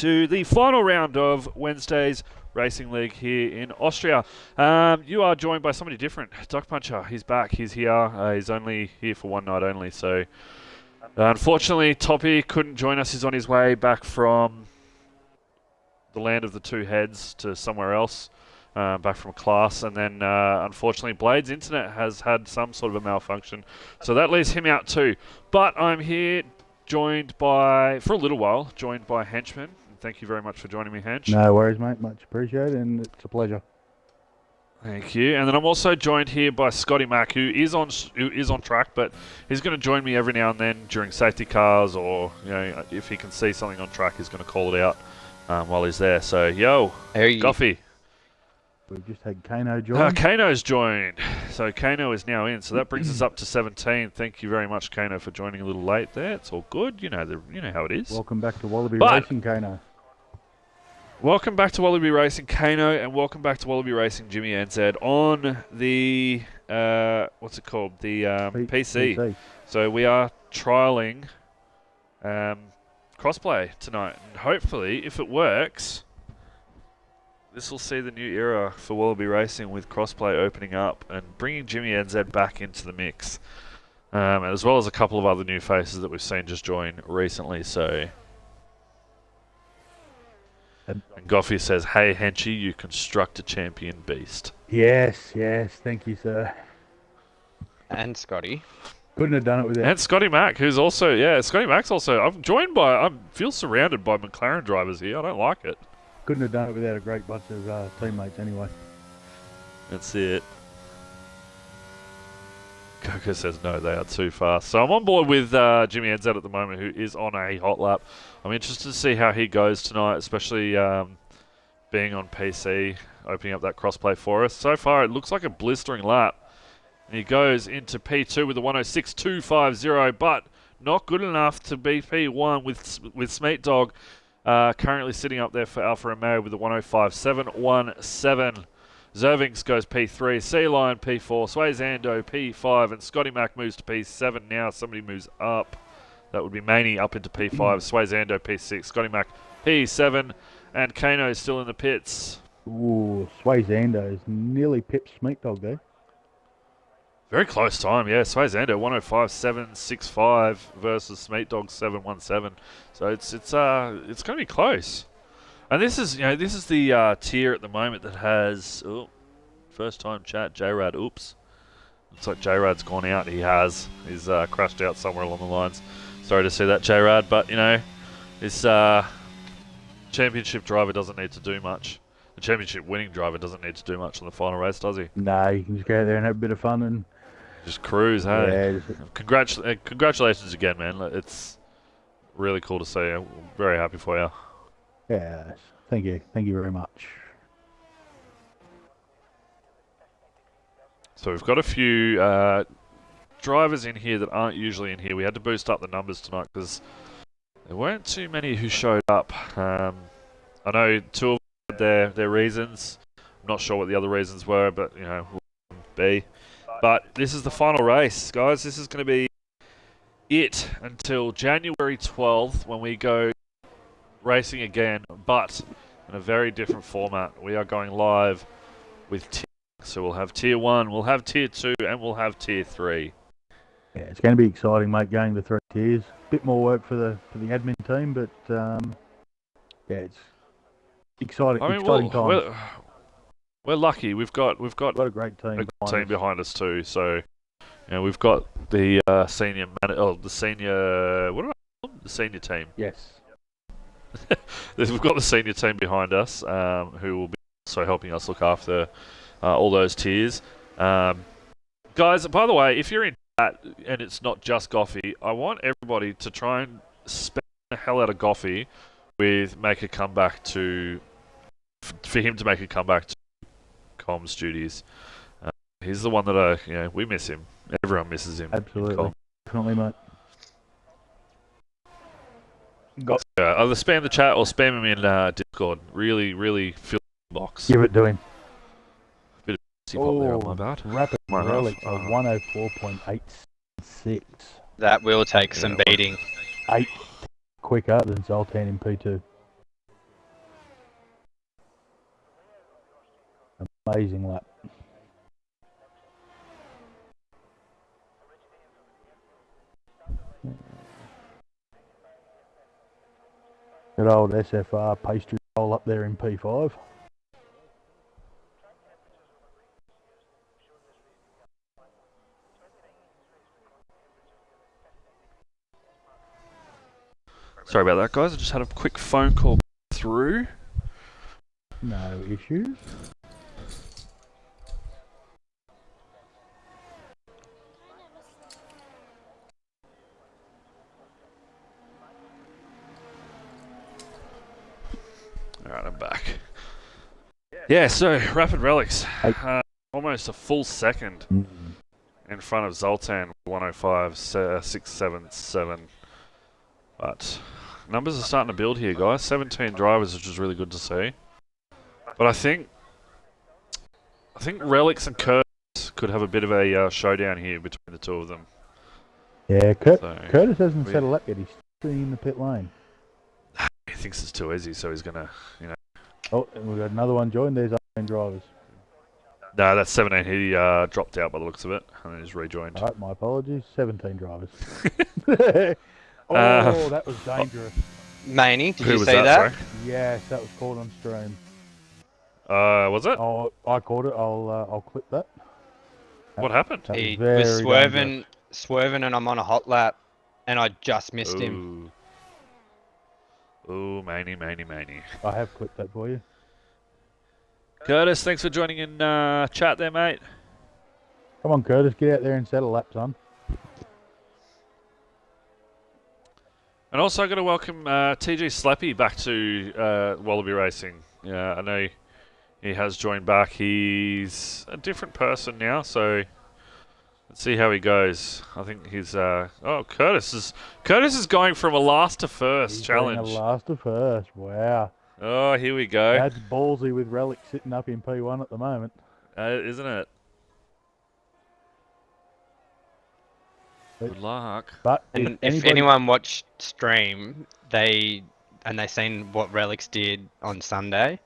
to the final round of Wednesday's Racing League here in Austria. You are joined by somebody different. Duck Puncher, he's back, he's here. He's only here for one night only, so unfortunately Toppy couldn't join us. He's on his way back from the land of the two heads to somewhere else, back from class, and then unfortunately Blade's internet has had some sort of a malfunction, so that leaves him out too. But I'm here joined by, for a little while, joined by Henchman. Thank you very much for joining me, Hench. No worries, mate. Much appreciated, and it's a pleasure. Thank you. And then I'm also joined here by Scotty Mack, who is on track, but he's going to join me every now and then during safety cars, or if he can see something on track, he's going to call it out while he's there. So, yo, Goffy. We've just had Kano join. Kano's joined. So Kano is now in. So that brings us up to 17. Thank you very much, Kano, for joining a little late there. It's all good. You know how it is. Welcome back to Wallaby Racing, Kano. Welcome back to Wallaby Racing, Kano, and welcome back to Wallaby Racing, Jimmy NZ, on the, what's it called? The PC. So we are trialling crossplay tonight. And hopefully, if it works, this will see the new era for Wallaby Racing with crossplay opening up and bringing Jimmy NZ back into the mix, as well as a couple of other new faces that we've seen just join recently. So, and Goffy says, "Hey Henchy, you construct a champion beast." Yes, thank you, sir. And Scotty. Couldn't have done it without. And Scotty Mack, who's also, Scotty Mack's also. I feel surrounded by McLaren drivers here. I don't like it. Couldn't have done it without a great bunch of teammates anyway. That's it. Coco says no, they are too fast. So I'm on board with Jimmy NZ at the moment, who is on a hot lap. I'm interested to see how he goes tonight, especially being on PC, opening up that crossplay for us. So far, it looks like a blistering lap. And he goes into P2 with a 106.250, but not good enough to be P1 with Smeat Dog. Currently sitting up there for Alfa Romeo with a 105.717. Zervings goes P3, Sea Lion P4, Swayzando P5, and Scotty Mack moves to P7 now. Somebody moves up. That would be Maney up into P5, Swayzando P6, Scotty Mack P7, and Kano is still in the pits. Ooh, Swayzando is nearly pipped Smeat Dog there. Very close time, yeah. Swayzando 105.765 versus Smeat Dog 717. So it's going to be close. And this is the tier at the moment that has first time chat J-Rad. Oops, looks like J-Rad's gone out. He's crashed out somewhere along the lines. Sorry to see that, J-Rad, but this championship driver doesn't need to do much. The championship winning driver doesn't need to do much on the final race, does he? No, you can just go out there and have a bit of fun and just cruise, hey? Yeah. Congratulations again, man. It's really cool to see. I'm very happy for you. Yeah, thank you. Thank you very much. So we've got a few drivers in here that aren't usually in here. We had to boost up the numbers tonight because there weren't too many who showed up. I know two of them had their reasons. I'm not sure what the other reasons were, but we'll be. But this is the final race, guys. This is going to be it until January 12th when we go racing again, but in a very different format. We are going live with tier. So we'll have tier 1, we'll have tier 2, and we'll have tier 3. Yeah, it's going to be exciting, mate, going to 3 tiers. Bit more work for the admin team, but it's exciting. Exciting times. We're lucky. We've got a great team. Behind us too. So, we've got the senior the senior team. Yes. We've got the senior team behind us, who will be also helping us look after all those tiers. Guys, by the way, if you're in chat and it's not just Goffy, I want everybody to try and spend the hell out of Goffy with for him to make a comeback to comms duties. He's the one that we miss him. Everyone misses him. Absolutely. Definitely, mate. Either spam the chat or spam him in Discord. Really, really fill the box. Give it to him. Bit of pop there on my bad. Rapid relic of 104.86. That will take some beating. 8 quicker than Zoltan in P2. Amazing lap. Good old SFR pastry roll up there in P5. Sorry about that, guys. I just had a quick phone call through. No issues. Alright, I'm back. Yeah, so Rapid Relics. Hey. Almost a full second in front of Zoltan, 105.677. But numbers are starting to build here, guys. 17 drivers, which is really good to see. But I think Relics and Curtis could have a bit of a showdown here between the two of them. Yeah, So, Curtis hasn't set a lap yet. He's still in the pit lane. he thinks it's too easy, so he's going to, Oh, and we've got another one joined. There's 18 drivers. No, that's 17. He dropped out by the looks of it, and then he's rejoined. All right, my apologies. 17 drivers. That was dangerous. Maney, did Who you was see that? Sorry? Yes, that was caught on stream. Was it? Oh, I caught it. I'll clip that. What happened? That He very was dangerous. swerving, and I'm on a hot lap, and I just missed him. Ooh, Maney. I have clipped that for you. Curtis, thanks for joining in chat there, mate. Come on, Curtis, get out there and set a lap, son. And also, I've got to welcome TG Slappy back to Wallaby Racing. Yeah, I know he has joined back. He's a different person now, so let's see how he goes. I think he's... Curtis is going from a last to first He's challenge. doing a last to first. Wow. Oh, here we go. That's ballsy with Relic sitting up in P1 at the moment. Isn't it? But- Good luck. But And if anyone watched stream, they seen what Relics did on Sunday,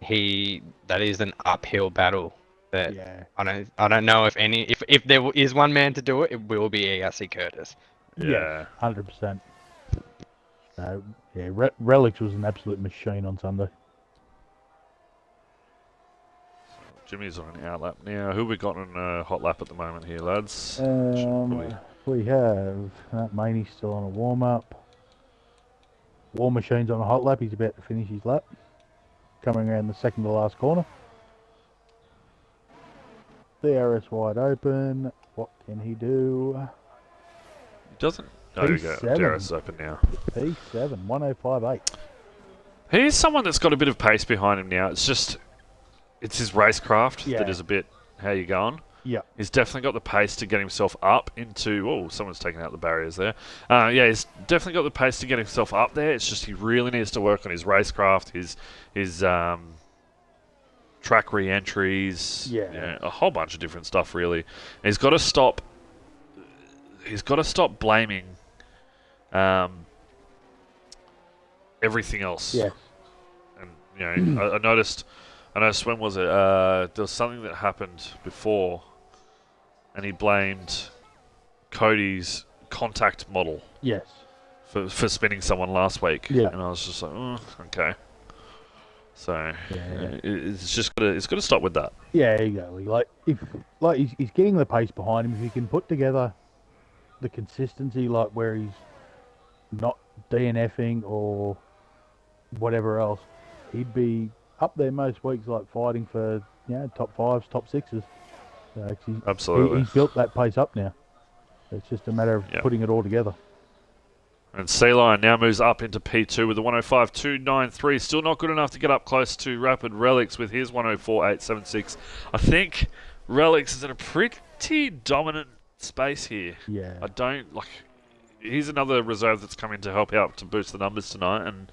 that is an uphill battle. That Yeah. I don't know if there is one man to do it, it will be ERC Curtis. Yeah. 100%. No, yeah, Relics was an absolute machine on Sunday. Jimmy's on an outlap now. Who we got on a hot lap at the moment here, lads? We have Maney's still on a warm-up. War Machine's on a hot lap. He's about to finish his lap. Coming around the second to last corner. DRS wide open. What can he do? He doesn't. Oh, there we go. P7. DRS is open now. P7, 105.8. He's someone that's got a bit of pace behind him now. It's his racecraft Yeah. that is a bit, how you going? Yeah. He's definitely got the pace to get himself up into... Oh, someone's taken out the barriers there. Yeah, he's definitely got the pace to get himself up there. It's just he really needs to work on his racecraft, his track re-entries, Yeah. a whole bunch of different stuff, really. And he's got to stop... He's got to stop blaming everything else. Yes. And, I noticed, when was it? There was something that happened before, and he blamed Cody's contact model Yes. for spinning someone last week. Yeah. And I was just like, okay. So Yeah. it's got to stop with that. Yeah, exactly. He's getting the pace behind him. If he can put together the consistency, like where he's not DNFing or whatever else, he'd be up there most weeks, like fighting for top fives, top sixes. So Absolutely. He's built that pace up now. It's just a matter of putting it all together. And C-Line now moves up into P2 with a 105.293. Still not good enough to get up close to Rapid Relics with his 104.876. I think Relics is in a pretty dominant space here. Yeah. I don't he's another reserve that's come in to help out to boost the numbers tonight, and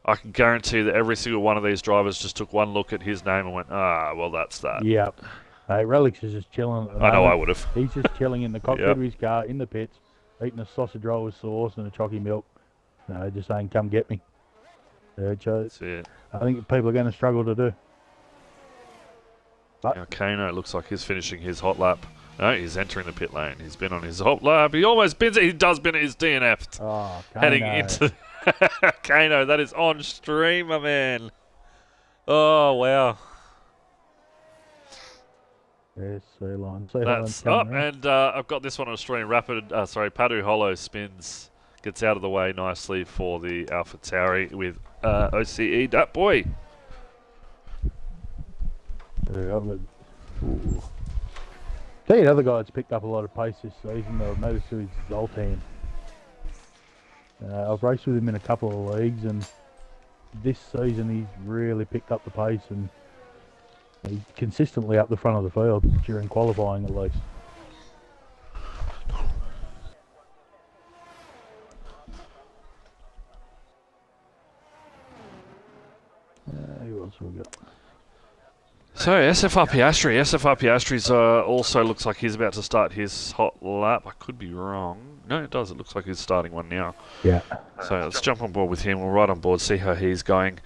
I can guarantee that every single one of these drivers just took one look at his name and went, well, that's that. Yep. Hey, Relics is just chilling. At the I know moment. I would have. He's just chilling in the cockpit of his car, in the pits, eating a sausage roll with sauce and a chalky milk. Just saying, come get me. That's it. I think people are going to struggle to do. Now Kano looks like he's finishing his hot lap. No, he's entering the pit lane. He's been on his hot lap. He almost bins it. He does bin it. He's DNF'd. Oh, Heading into Kano. That is on stream, my man. Oh, wow. There's C-Line. That's up, and I've got this one on Australian Rapid. Padu Hollow spins, gets out of the way nicely for the Alpha Tauri with OCE. That boy. Tell you another guy that's picked up a lot of pace this season, though, I've noticed is Zoltan. I've raced with him in a couple of leagues, and this season he's really picked up the pace, and he's consistently up the front of the field during qualifying at least. Who else have we got? So SFR Piastri. SFR Piastri's also looks like he's about to start his hot lap. I could be wrong. No, it does. It looks like he's starting one now. Yeah. So let's jump on board with him. We'll ride on board, see how he's going.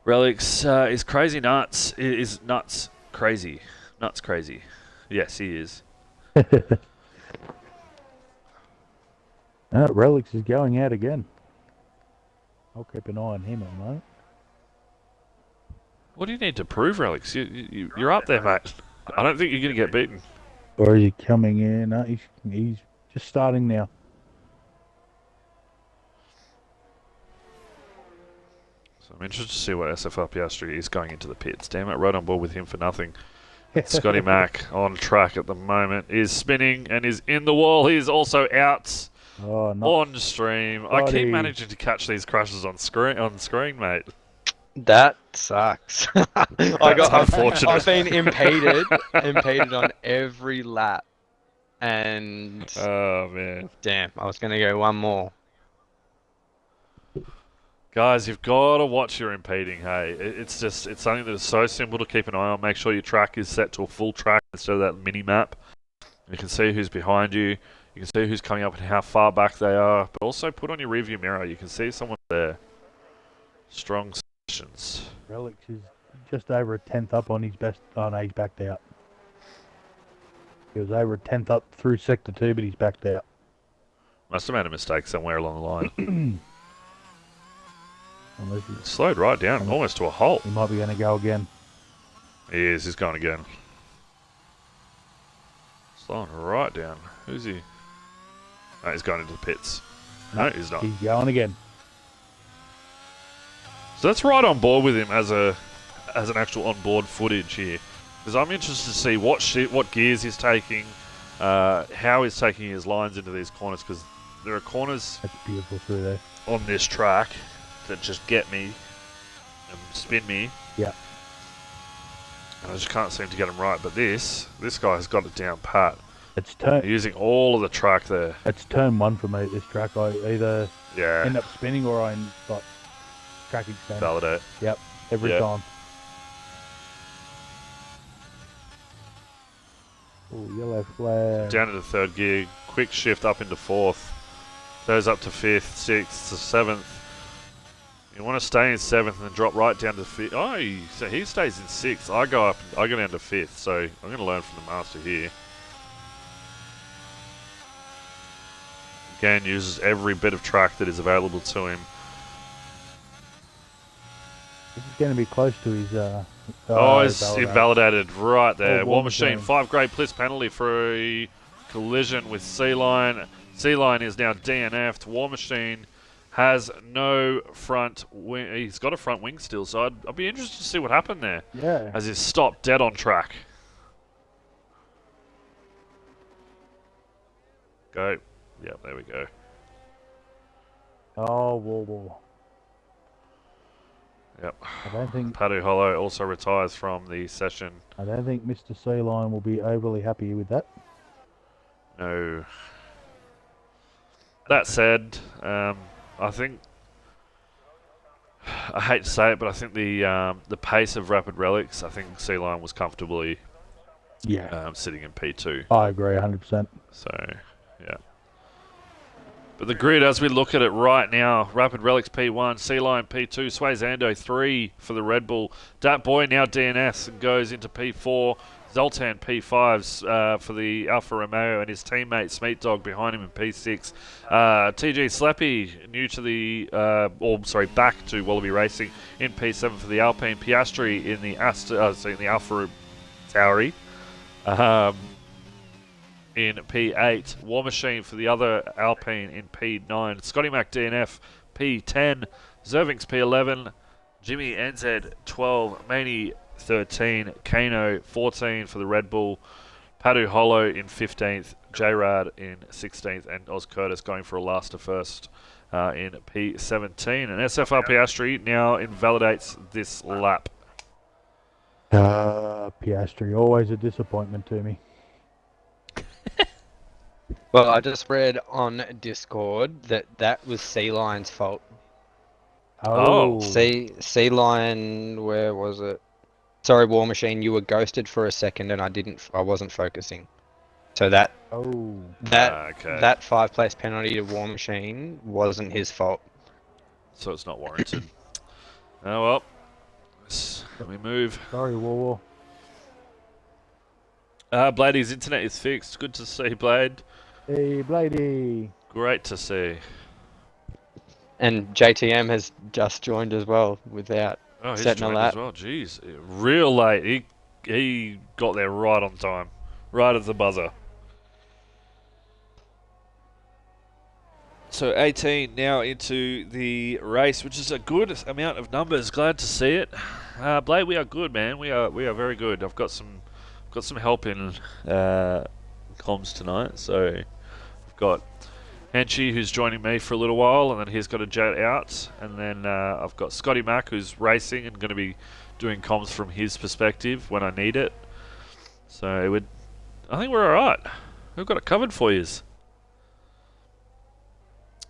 Relics is crazy nuts. Is nuts crazy. Nuts crazy. Yes, he is. Relics is going out again. I'll keep an eye on him, mate. What do you need to prove, Relics? You're up there, mate. I don't think you're going to get beaten. Or is he coming in? No, he's just starting now. So I'm interested to see what SFR Piastri is going into the pits. Damn it, right on board with him for nothing. Scotty Mack on track at the moment is spinning and is in the wall. He is also out on stream. I keep managing to catch these crashes on screen, mate. That sucks. Unfortunate. I've been impeded on every lap, and oh man, damn, I was gonna go one more. Guys, you've got to watch your impeding. Hey, it's something that is so simple to keep an eye on. Make sure your track is set to a full track instead of that mini map. You can see who's behind you. You can see who's coming up and how far back they are. But also put on your rearview mirror. You can see someone there. Strong sessions. Relics is just over a tenth up on his best. Oh no, he's backed out. He was over a tenth up through sector 2, but he's backed out. Must have made a mistake somewhere along the line. Unless slowed right down, almost to a halt. He might be going to go again. He is, he's going again. Slowing right down. Who's he? No, he's going into the pits. No, he's not. He's going again. So let's ride on board with him as an actual on-board footage here. Because I'm interested to see what gears he's taking, how he's taking his lines into these corners, because there are corners that's beautiful through there on this track that just get me and spin me. Yeah. And I just can't seem to get him right. But this guy has got it down pat. It's using all of the track there. It's turn 1 for me at this track. I either yeah. end up spinning or I like tracking stand. Validate. Yep. Every time. Oh, yellow flag. Down into 3rd gear. Quick shift up into 4th. Goes up to 5th, 6th, to 7th. You want to stay in 7th and then drop right down to 5th. Oh, so he stays in 6th. I go down to 5th. So I'm going to learn from the master here. Again, uses every bit of track that is available to him. This is going to be close to his... it's invalidated right there. War Machine, 5 grade plus penalty for a collision with C-Line. C-Line is now DNF'd. War Machine has no front wing. He's got a front wing still, so I'd be interested to see what happened there. Yeah. As he's stopped dead on track. Go. Yep, there we go. Oh, whoa. Yep. I don't think Padu Hollow also retires from the session. I don't think Mr. C-Line will be overly happy with that. No. That said, I think I hate to say it, but I think the pace of Rapid Relics, I think C-Line was comfortably sitting in P2. I agree 100%. So, yeah. But the grid, as we look at it right now, Rapid Relics P1, Sea Lion P2, Sway Zando 3 for the Red Bull. Dat Boy now DNS and goes into P4. Zoltan P5s for the Alfa Romeo and his teammate Smeet Dog behind him in P6. TG Slappy new to the, back to Wallaby Racing in P7 for the Alpine. Piastri in the Alfa Tauri. In P8, War Machine for the other Alpine in P9, Scotty Mac DNF P10, Zervings P11, Jimmy NZ 12, Maney 13, Kano 14 for the Red Bull, Padu Hollow in 15th, J-Rad in 16th, and Oz Curtis going for a last to first in P17. And SFR Piastri now invalidates this lap. Piastri, always a disappointment to me. Well, I just read on Discord that was Sea Lion's fault. Oh. Sea Lion, where was it? Sorry, War Machine, you were ghosted for a second, and I wasn't focusing. So that 5-place penalty to War Machine wasn't his fault. So it's not warranted. Oh well. Let me move. Sorry, War. Bladey's internet is fixed. Good to see, Blade. Hey, Bladey. Great to see. And JTM has just joined as well without He's setting a joined lap. as well. Jeez, real late. He got there right on time, right at the buzzer. So 18 now into the race, which is a good amount of numbers. Glad to see it. Blade, we are good, man. We are very good. I've got some help in comms tonight, so I've got Henchy, who's joining me for a little while, and then he's got a jet out, and then I've got Scotty Mac, who's racing and going to be doing comms from his perspective when I need it. So I think we're all right. We've got it covered for you.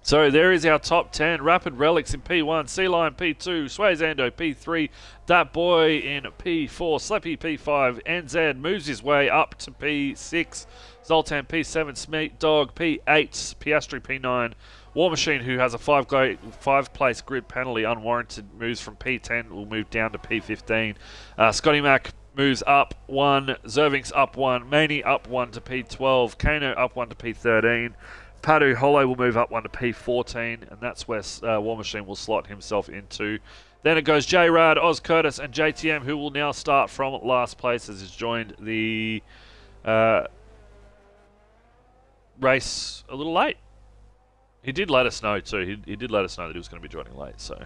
So there is our top 10. Rapid Relics in P1, Sea Lion P2, Sway Zando P3, Dat Boy in P4, Slappy P5, NZ moves his way up to P6, Zoltan P7, Smeet Dog P8, Piastri P9, War Machine, who has a 5-place grid penalty unwarranted, moves from P10, will move down to P15. Scotty Mac moves up 1, Zervings up 1, Maney up 1 to P12, Kano up 1 to P13. Padu Hollow will move up 1 to P14, and that's where War Machine will slot himself into. Then it goes J-Rad, Oz Curtis, and JTM, who will now start from last place as he's joined the race a little late. He did let us know too. He did let us know that he was going to be joining late. So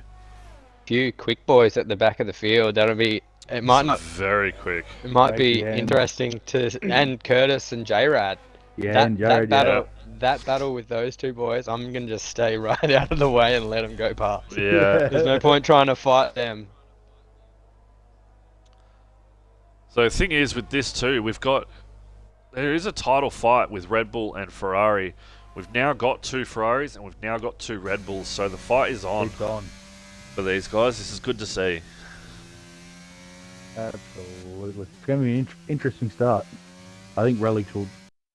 Few quick boys at the back of the field. It might not. Very quick. It might be interesting and Curtis and J-Rad. Yeah, and Jared, that battle with those two boys, I'm gonna just stay right out of the way and let them go past. Yeah. There's no point trying to fight them. So the thing is with this too, there is a title fight with Red Bull and Ferrari. We've now got 2 Ferraris and we've now got 2 Red Bulls, so the fight is on. It's on. For these guys. This is good to see. Absolutely. It's going to be an interesting start. I think Relics will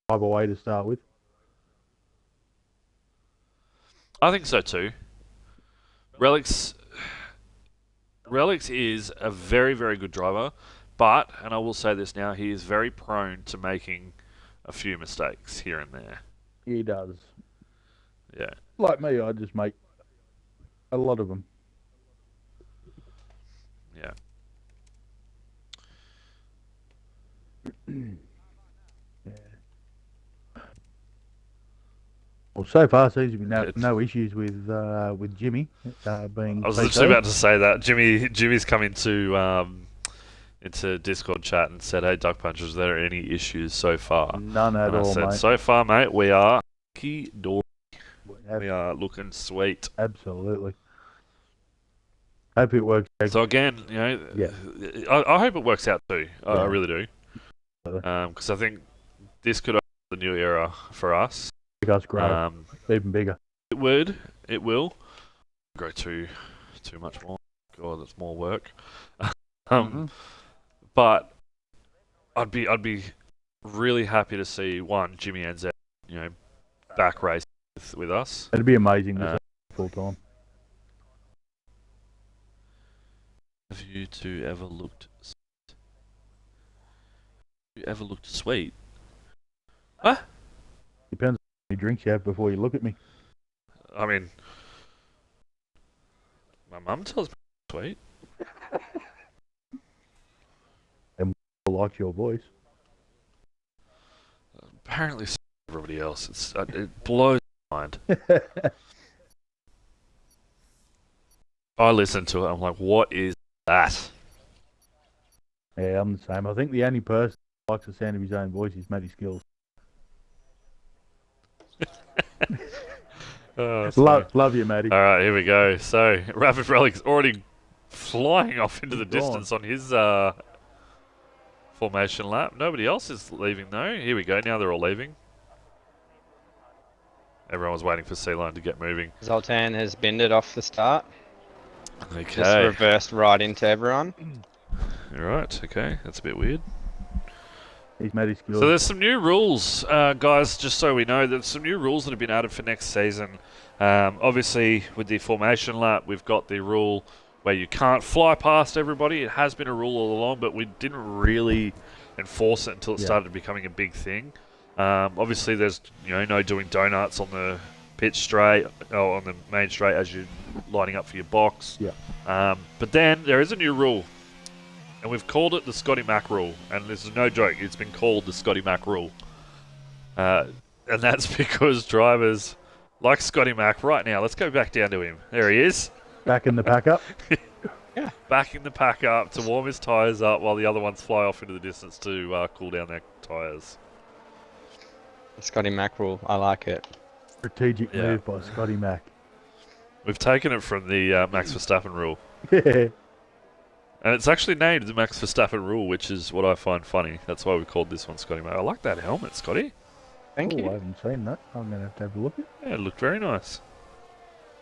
drive away to start with. I think so too. Relics is a very, very good driver, but, and I will say this now, he is very prone to making a few mistakes here and there. He does. Yeah. Like me, I just make a lot of them. Yeah. Well, so far seems to be no issues with Jimmy being. I was literally about to say that Jimmy's come into Discord chat and said, "Hey, Duck Punchers, are there any issues so far?" None at all, I said, mate. "So far, mate, we are dory. We are looking sweet." Absolutely. Hope it works out. So again, Yeah. I hope it works out too. I Yeah. really do. Because I think this could open the new era for us. Make us grow even bigger. It will. Grow too much more. God, that's more work. But I'd be really happy to see Jimmy and Zed, back race with us. It'd be amazing with full time. Have you two ever looked? You ever looked sweet? Huh? Depends on how many drinks you have before you look at me. I mean, my mum tells me I'm sweet. I like your voice. Apparently, so everybody else. It blows my mind. I listen to it. I'm like, what is that? Yeah, I'm the same. I think the only person who likes the sound of his own voice is Matty Skills. Oh, Love you, Matty. All right, here we go. So, Rapid Relic's already flying off into the He's gone. distance on his formation lap. Nobody else is leaving, though. Here we go. Now they're all leaving. Everyone was waiting for C-Line to get moving. Zoltan has binned it off the start. Just Okay. reversed right into everyone. All right. Okay. That's a bit weird. He's Matty Skills. So there's some new rules, guys, just so we know. There's some new rules that have been added for next season. Obviously, with the formation lap, we've got the rule where you can't fly past everybody. It has been a rule all along, but we didn't really enforce it until it started becoming a big thing. Obviously, there's no doing donuts on the pit straight, or on the main straight as you're lining up for your box. Yeah. But then there is a new rule. And we've called it the Scotty Mac rule. And this is no joke. It's been called the Scotty Mac rule. And that's because drivers like Scotty Mac right now. Let's go back down to him. There he is. Back in the pack up. Backing the pack up to warm his tyres up while the other ones fly off into the distance to cool down their tyres. Scotty Mackerel, I like it. Strategic move by Scotty Mac. We've taken it from the Max Verstappen rule. Yeah. And it's actually named the Max Verstappen rule, which is what I find funny. That's why we called this one Scotty Mac. I like that helmet, Scotty. Thank I you. haven't seen that. I'm going to have a look at it. Yeah, it looked very nice.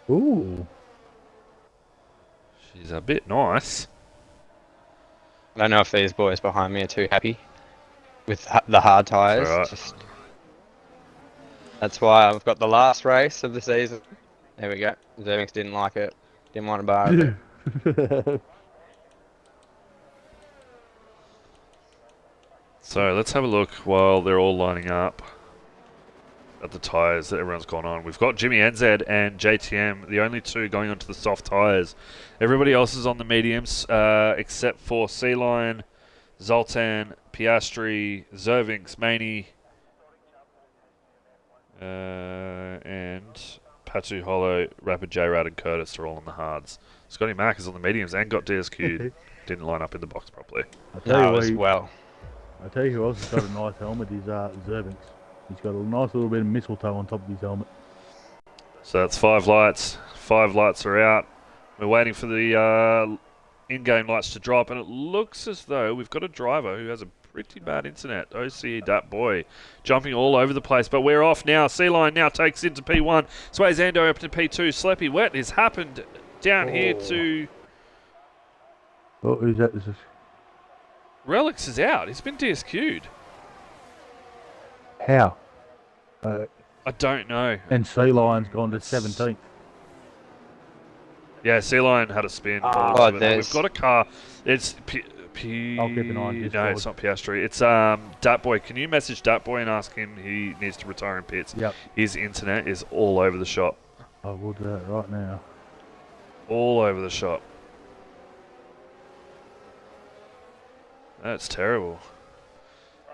Ooh. She's a bit nice. I don't know if these boys behind me are too happy with the hard tyres. Alright. That's why I've got the last race of the season. There we go. Zervix didn't like it. Didn't want to bar it. So let's have a look while they're all lining up at the tyres that everyone's gone on. We've got Jimmy NZ and JTM, the only two going onto the soft tyres. Everybody else is on the mediums, except for C-Line, Zoltan, Piastri, Zervinx, Maney, and Patu Hollow, Rapid J-Rad and Curtis are all on the hards. Scotty Mac is on the mediums and got DSQ'd. Didn't line up in the box properly. No, as well. I tell you who else has got a nice helmet is Zervinx. He's got a nice little bit of mistletoe on top of his helmet. So that's 5 lights. 5 lights are out. We're waiting for the in-game lights to drop, and it looks as though we've got a driver who has a pretty bad internet. OCE that boy jumping all over the place, but we're off now. C-Line now takes into P1. Sway Zando up to P2. Sleppy Wet has happened down here to... Oh, who's that? Is this... Relix is out. He's been DSQ'd. How? I don't know. And Sea Lion's gone to 17th. Yeah, C-Line had a spin. Oh, We've got a car. It's I'll keep an eye on No, it's not Piastri. It's Datboy. Can you message Datboy and ask him he needs to retire in pits? Yep. His internet is all over the shop. I will do that right now. All over the shop. That's terrible.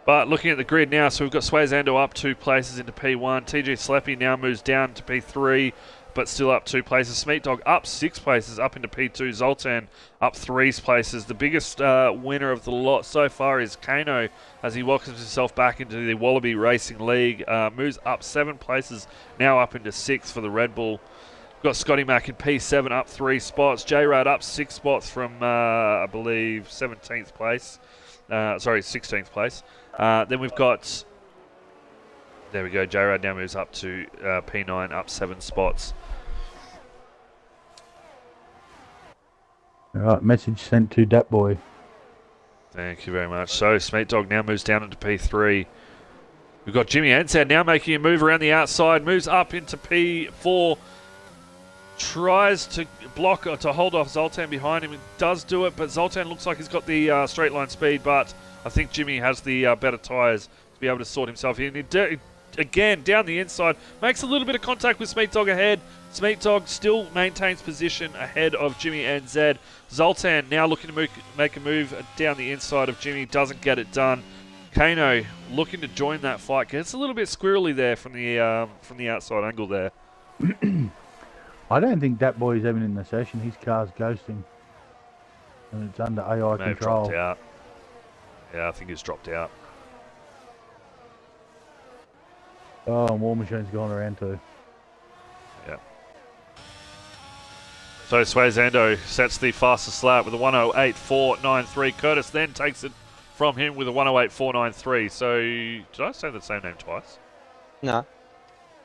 But looking at the grid now, so we've got Swayzando up 2 places into P1. TG Slappy now moves down to P3, but still up 2 places. Smeat Dog up 6 places, up into P2. Zoltan up 3 places. The biggest winner of the lot so far is Kano, as he welcomes himself back into the Wallaby Racing League. Moves up 7 places, now up into 6 for the Red Bull. We've got Scotty Mac in P7 up 3 spots. J-Rad up 6 spots from, I believe, 17th place. 16th place. Then we've got, there we go, J-Rad now moves up to P9, up 7 spots. Alright, message sent to Dat Boy. Thank you very much. So, Smeat Dog now moves down into P3. We've got Jimmy Entzad now making a move around the outside, moves up into P4, tries to block or to hold off Zoltan behind him. He does do it, but Zoltan looks like he's got the straight line speed, but I think Jimmy has the better tyres to be able to sort himself in. Again, down the inside, makes a little bit of contact with Smeet Dog ahead. Smeet Dog still maintains position ahead of Jimmy and Zed. Zoltan now looking to make a move down the inside of Jimmy, doesn't get it done. Kano looking to join that fight. Gets a little bit squirrely there from the outside angle there. I don't think that boy is even in the session. His car's ghosting. And it's under AI May have control. dropped out. Yeah, I think he's dropped out. Oh, and War Machine's gone around too. Yeah. So Swayzando sets the fastest lap with a 108.493. Curtis then takes it from him with a 108.493. So, did I say the same name twice? No.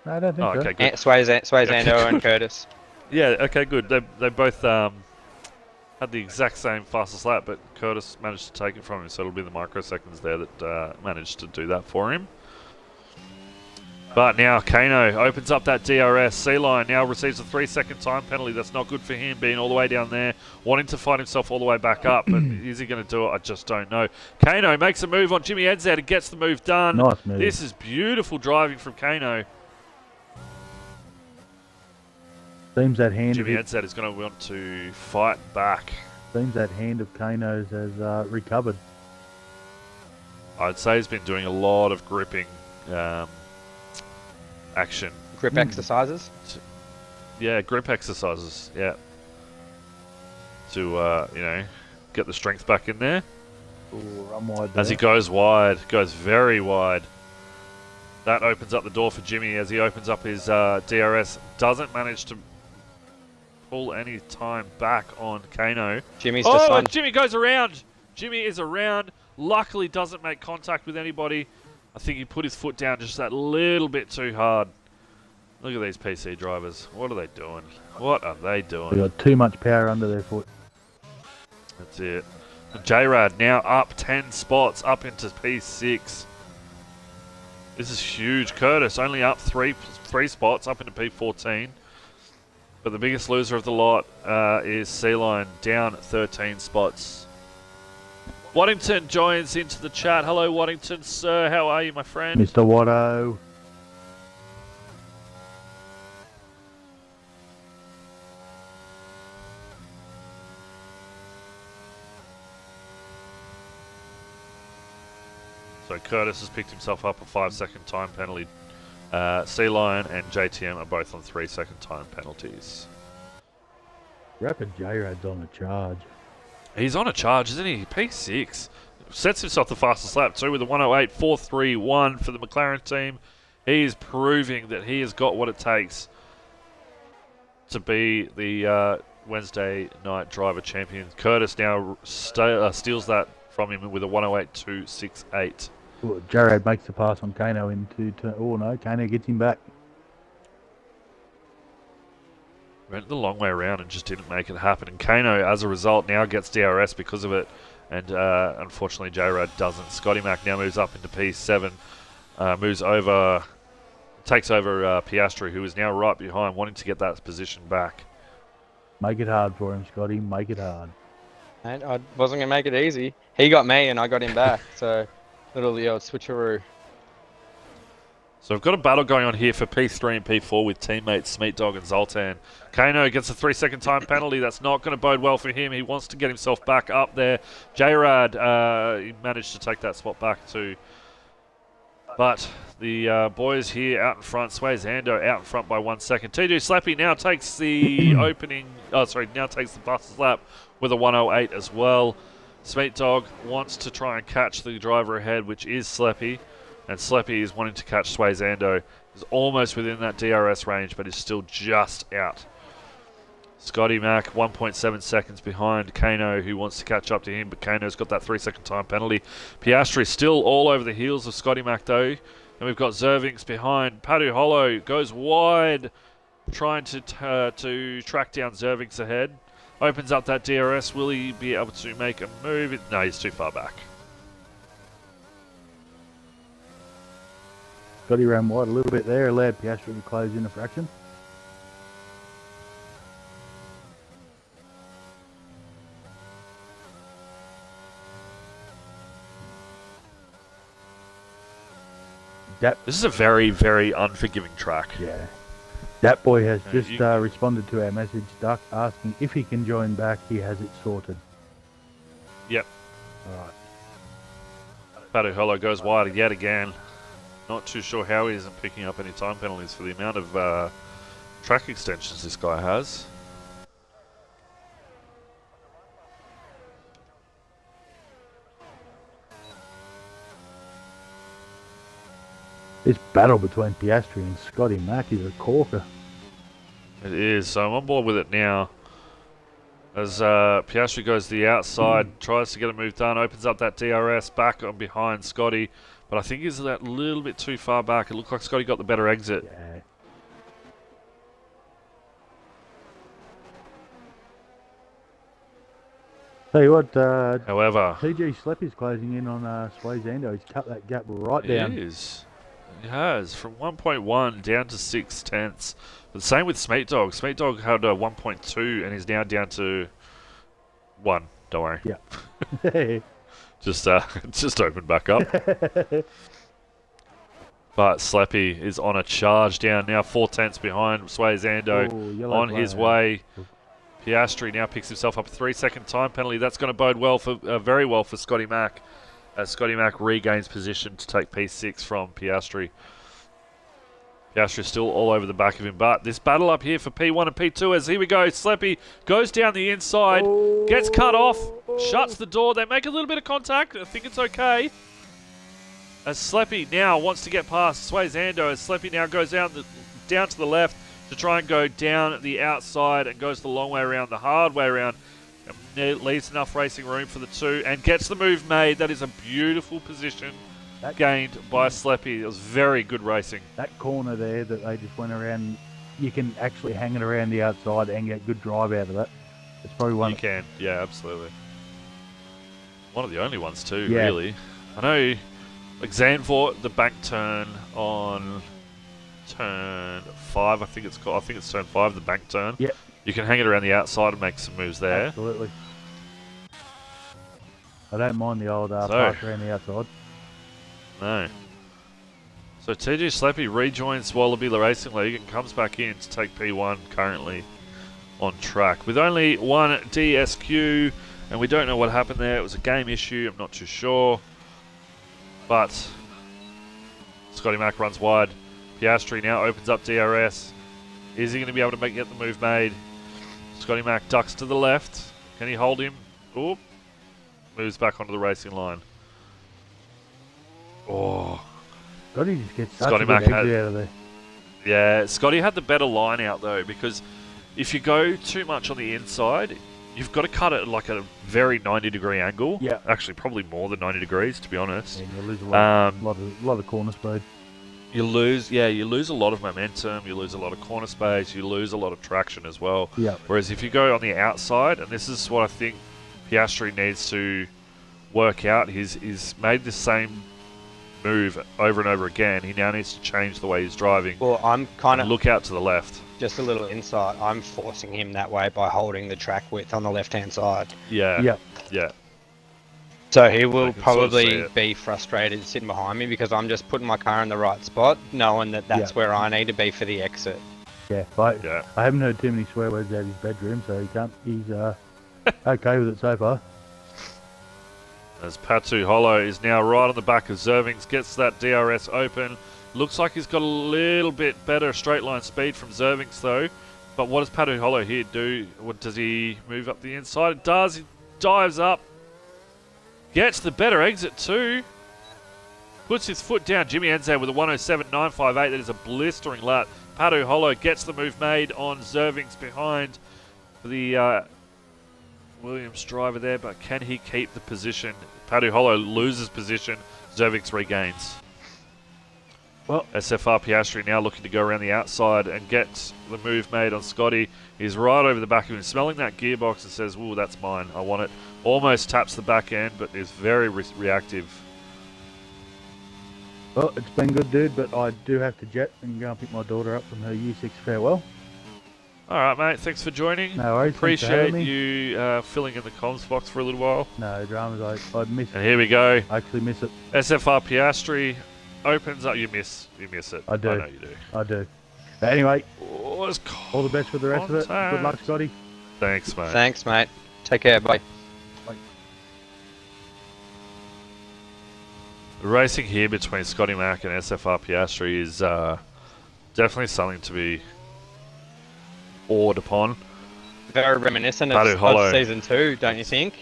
No, I don't think so. Okay, good. Swayzando and Curtis. Yeah, okay, good. They both had the exact same fastest lap, but Curtis managed to take it from him, so it'll be the microseconds there that managed to do that for him. But now Kano opens up that DRS. C-Line now receives a 3-second time penalty. That's not good for him, being all the way down there, wanting to fight himself all the way back up. But is he going to do it? I just don't know. Kano makes a move on Jimmy Edzad and gets the move done. Nice move. This is beautiful driving from Kano. Seems that hand Jimmy of Edzad is going to want to fight back. seems that hand of Kano's has recovered. I'd say he's been doing a lot of gripping action. Grip exercises. Yeah, grip exercises. Yeah. To, get the strength back in there. Ooh, run wide As he there. goes very wide. That opens up the door for Jimmy as he opens up his DRS. Doesn't manage to pull any time back on Kano. Jimmy's just Oh, on. and Jimmy goes around. Jimmy is around. Luckily doesn't make contact with anybody. I think he put his foot down just that little bit too hard. Look at these PC drivers. What are they doing? What are they They doing? got too much power under their foot. That's it. And J-Rad now up 10 spots, up into P6. This is huge. Curtis only up three spots, up into P14. But the biggest loser of the lot is C-Line, down 13 spots. Waddington joins into the chat. Hello, Waddington, sir. How are you, my friend? Mr. Watto. So Curtis has picked himself up a 5-second time penalty. C-Line and JTM are both on 3-second time penalties. Rapid J-Rad's on a charge. He's on a charge, isn't he? P6. Sets himself the fastest lap too with a 108.431 for the McLaren team. He is proving that he has got what it takes to be the Wednesday night driver champion. Curtis now steals that from him with a 108.268. Ooh, J-Rad makes the pass on Kano into... Oh no, Kano gets him back. Went the long way around and just didn't make it happen. And Kano, as a result, now gets DRS because of it. And unfortunately, J-Rad doesn't. Scotty Mac now moves up into P7. Takes over Piastri, who is now right behind, wanting to get that position back. Make it hard for him, Scotty. Make it hard. And I wasn't gonna make it easy. He got me, and I got him back. So, little switcheroo. So we've got a battle going on here for P3 and P4 with teammates Smeet Dog and Zoltan. Kano gets a 3-second time penalty. That's not going to bode well for him. He wants to get himself back up there. J-Rad, he managed to take that spot back too. But the boys here out in front, Swayzando out in front by 1 second. TJ Slappy now takes the now takes the fastest lap with a 108 as well. Smeet Dog wants to try and catch the driver ahead, which is Slappy. And Slappy is wanting to catch Swayzando. He's almost within that DRS range, but is still just out. Scotty Mac, 1.7 seconds behind Kano, who wants to catch up to him, but Kano's got that 3-second time penalty. Piastri still all over the heels of Scotty Mac, though. And we've got Zervings behind. Padu Hollow goes wide, trying to track down Zervings ahead. Opens up that DRS. Will he be able to make a move? No, he's too far back. Scotty ran wide a little bit there, allowed Piastri to close in a fraction. That, This is a very, very unforgiving track. yeah. That boy has Yeah, just responded to our message, Duck, asking if he can join back. He has it sorted. Yep. Alright. Paduholo goes wide yet again. Not too sure how he isn't picking up any time penalties for the amount of track extensions this guy has. This battle between Piastri and Scotty Mack is a corker. It is, so I'm on board with it now. As Piastri goes to the outside, tries to get a move done, opens up that DRS back on behind Scotty, but I think he's that little bit too far back. It looked like Scotty got the better exit. Yeah. Tell you what, However, TG Sleppy's closing in on Sway Zando. He's cut that gap right down. it is. It has, from 1.1 down to 6/10. But same with Smeat Dog. Smeat Dog had a 1.2 and he's now down to 1. Don't worry. Yeah. Just opened back up. But Slappy is on a charge down now, 4/10 behind Sway Zando. Ooh, yellow On his flag. way. Piastri now picks himself up a 3-second time penalty. That's going to bode well for very well for Scotty Mack, as Scotty Mack regains position to take P6 from Piastri. Piastri still all over the back of him, but this battle up here for P1 and P2 as here we go. Slappy goes down the inside, gets cut off, shuts the door. They make a little bit of contact. I think it's okay. As Slappy now wants to get past Sway Zando, as Slappy now goes down to the left to try and go down the outside and goes the long way around, the hard way around. It leaves enough racing room for the two and gets the move made. That is a beautiful position gained by Slappy. It was very good racing. That corner there that they just went around, you can actually hang it around the outside and get good drive out of that. It's probably one. You can, yeah, absolutely. One of the only ones too, Yeah. really. I know, like Zandvoort, the bank turn on turn 5, I think it's called. I think it's turn 5, the bank turn. Yeah. You can hang it around the outside and make some moves there. Absolutely. I don't mind the old So- park around the outside. No. So TG Slappy rejoins Wallaby Racing League and comes back in to take P1 currently on track. With only one DSQ, and we don't know what happened there. It was a game issue, I'm not too sure. But Scotty Mack runs wide. Piastri now opens up DRS. Is he going to be able to get the move made? Scotty Mack ducks to the left. Can he hold him? Oop. Moves back onto the racing line. Oh. Scotty just gets such Scotty a good Mack exit had- out of there. Yeah, Scotty had the better line out though, because if you go too much on the inside, you've got to cut it at like a very 90-degree angle. Yeah. Actually, probably more than 90 degrees, to be honest. And you lose a lot, Um, lot of corner speed. You lose a lot of momentum, you lose a lot of corner space, you lose a lot of traction as well. Yeah. Whereas if you go on the outside, and this is what I think Piastri needs to work out, he's made the same move over and over again. He now needs to change the way he's driving. Well, I'm kind And of look out to the left. just a little insight. I'm forcing him that way by holding the track width on the left-hand side. Yeah. Yeah. Yeah. So he I will can sort of see probably it. be frustrated sitting behind me because I'm just putting my car in the right spot, knowing that that's Yeah. where I need to be for the exit. Yeah. Yeah. I haven't heard too many swear words out of his bedroom, so he can't. He's okay with it so far. As Patu Hollow is now right on the back of Zervings, gets that DRS open. Looks like he's got a little bit better straight line speed from Zervings though. But what does Patu Hollow here do? What does he move up the inside? It does. He dives up. Gets the better exit too. Puts his foot down. Jimmy Enzo with a 107.958. That is a blistering lap. Patu Hollow gets the move made on Zervings behind the Williams driver there, but can he keep the position? Patu Hollow loses position. Zervix regains. Well, SFR Piastri now looking to go around the outside and get the move made on Scotty. He's right over the back of him, smelling that gearbox and says, "Ooh, that's mine. I want it." Almost taps the back end, but is very reactive. Well, it's been good, dude, but I do have to jet and go and pick my daughter up from her Year 6 farewell. All right, mate. Thanks for joining. No worries. Thanks for having Appreciate me. you filling in the comms box for a little while. No dramas. I miss And it. here we go. I actually miss it. SFR Piastri opens up. You miss it. I do. I know you do. I do. But anyway, Oh, it's all the best for the rest of it. Good luck, Scotty. Thanks, mate. Thanks, mate. Take care. Bye. The racing here between Scotty Mack and SFR Piastri is definitely something to be awed upon. Very reminiscent Padu of Hollow. season 2, don't you think?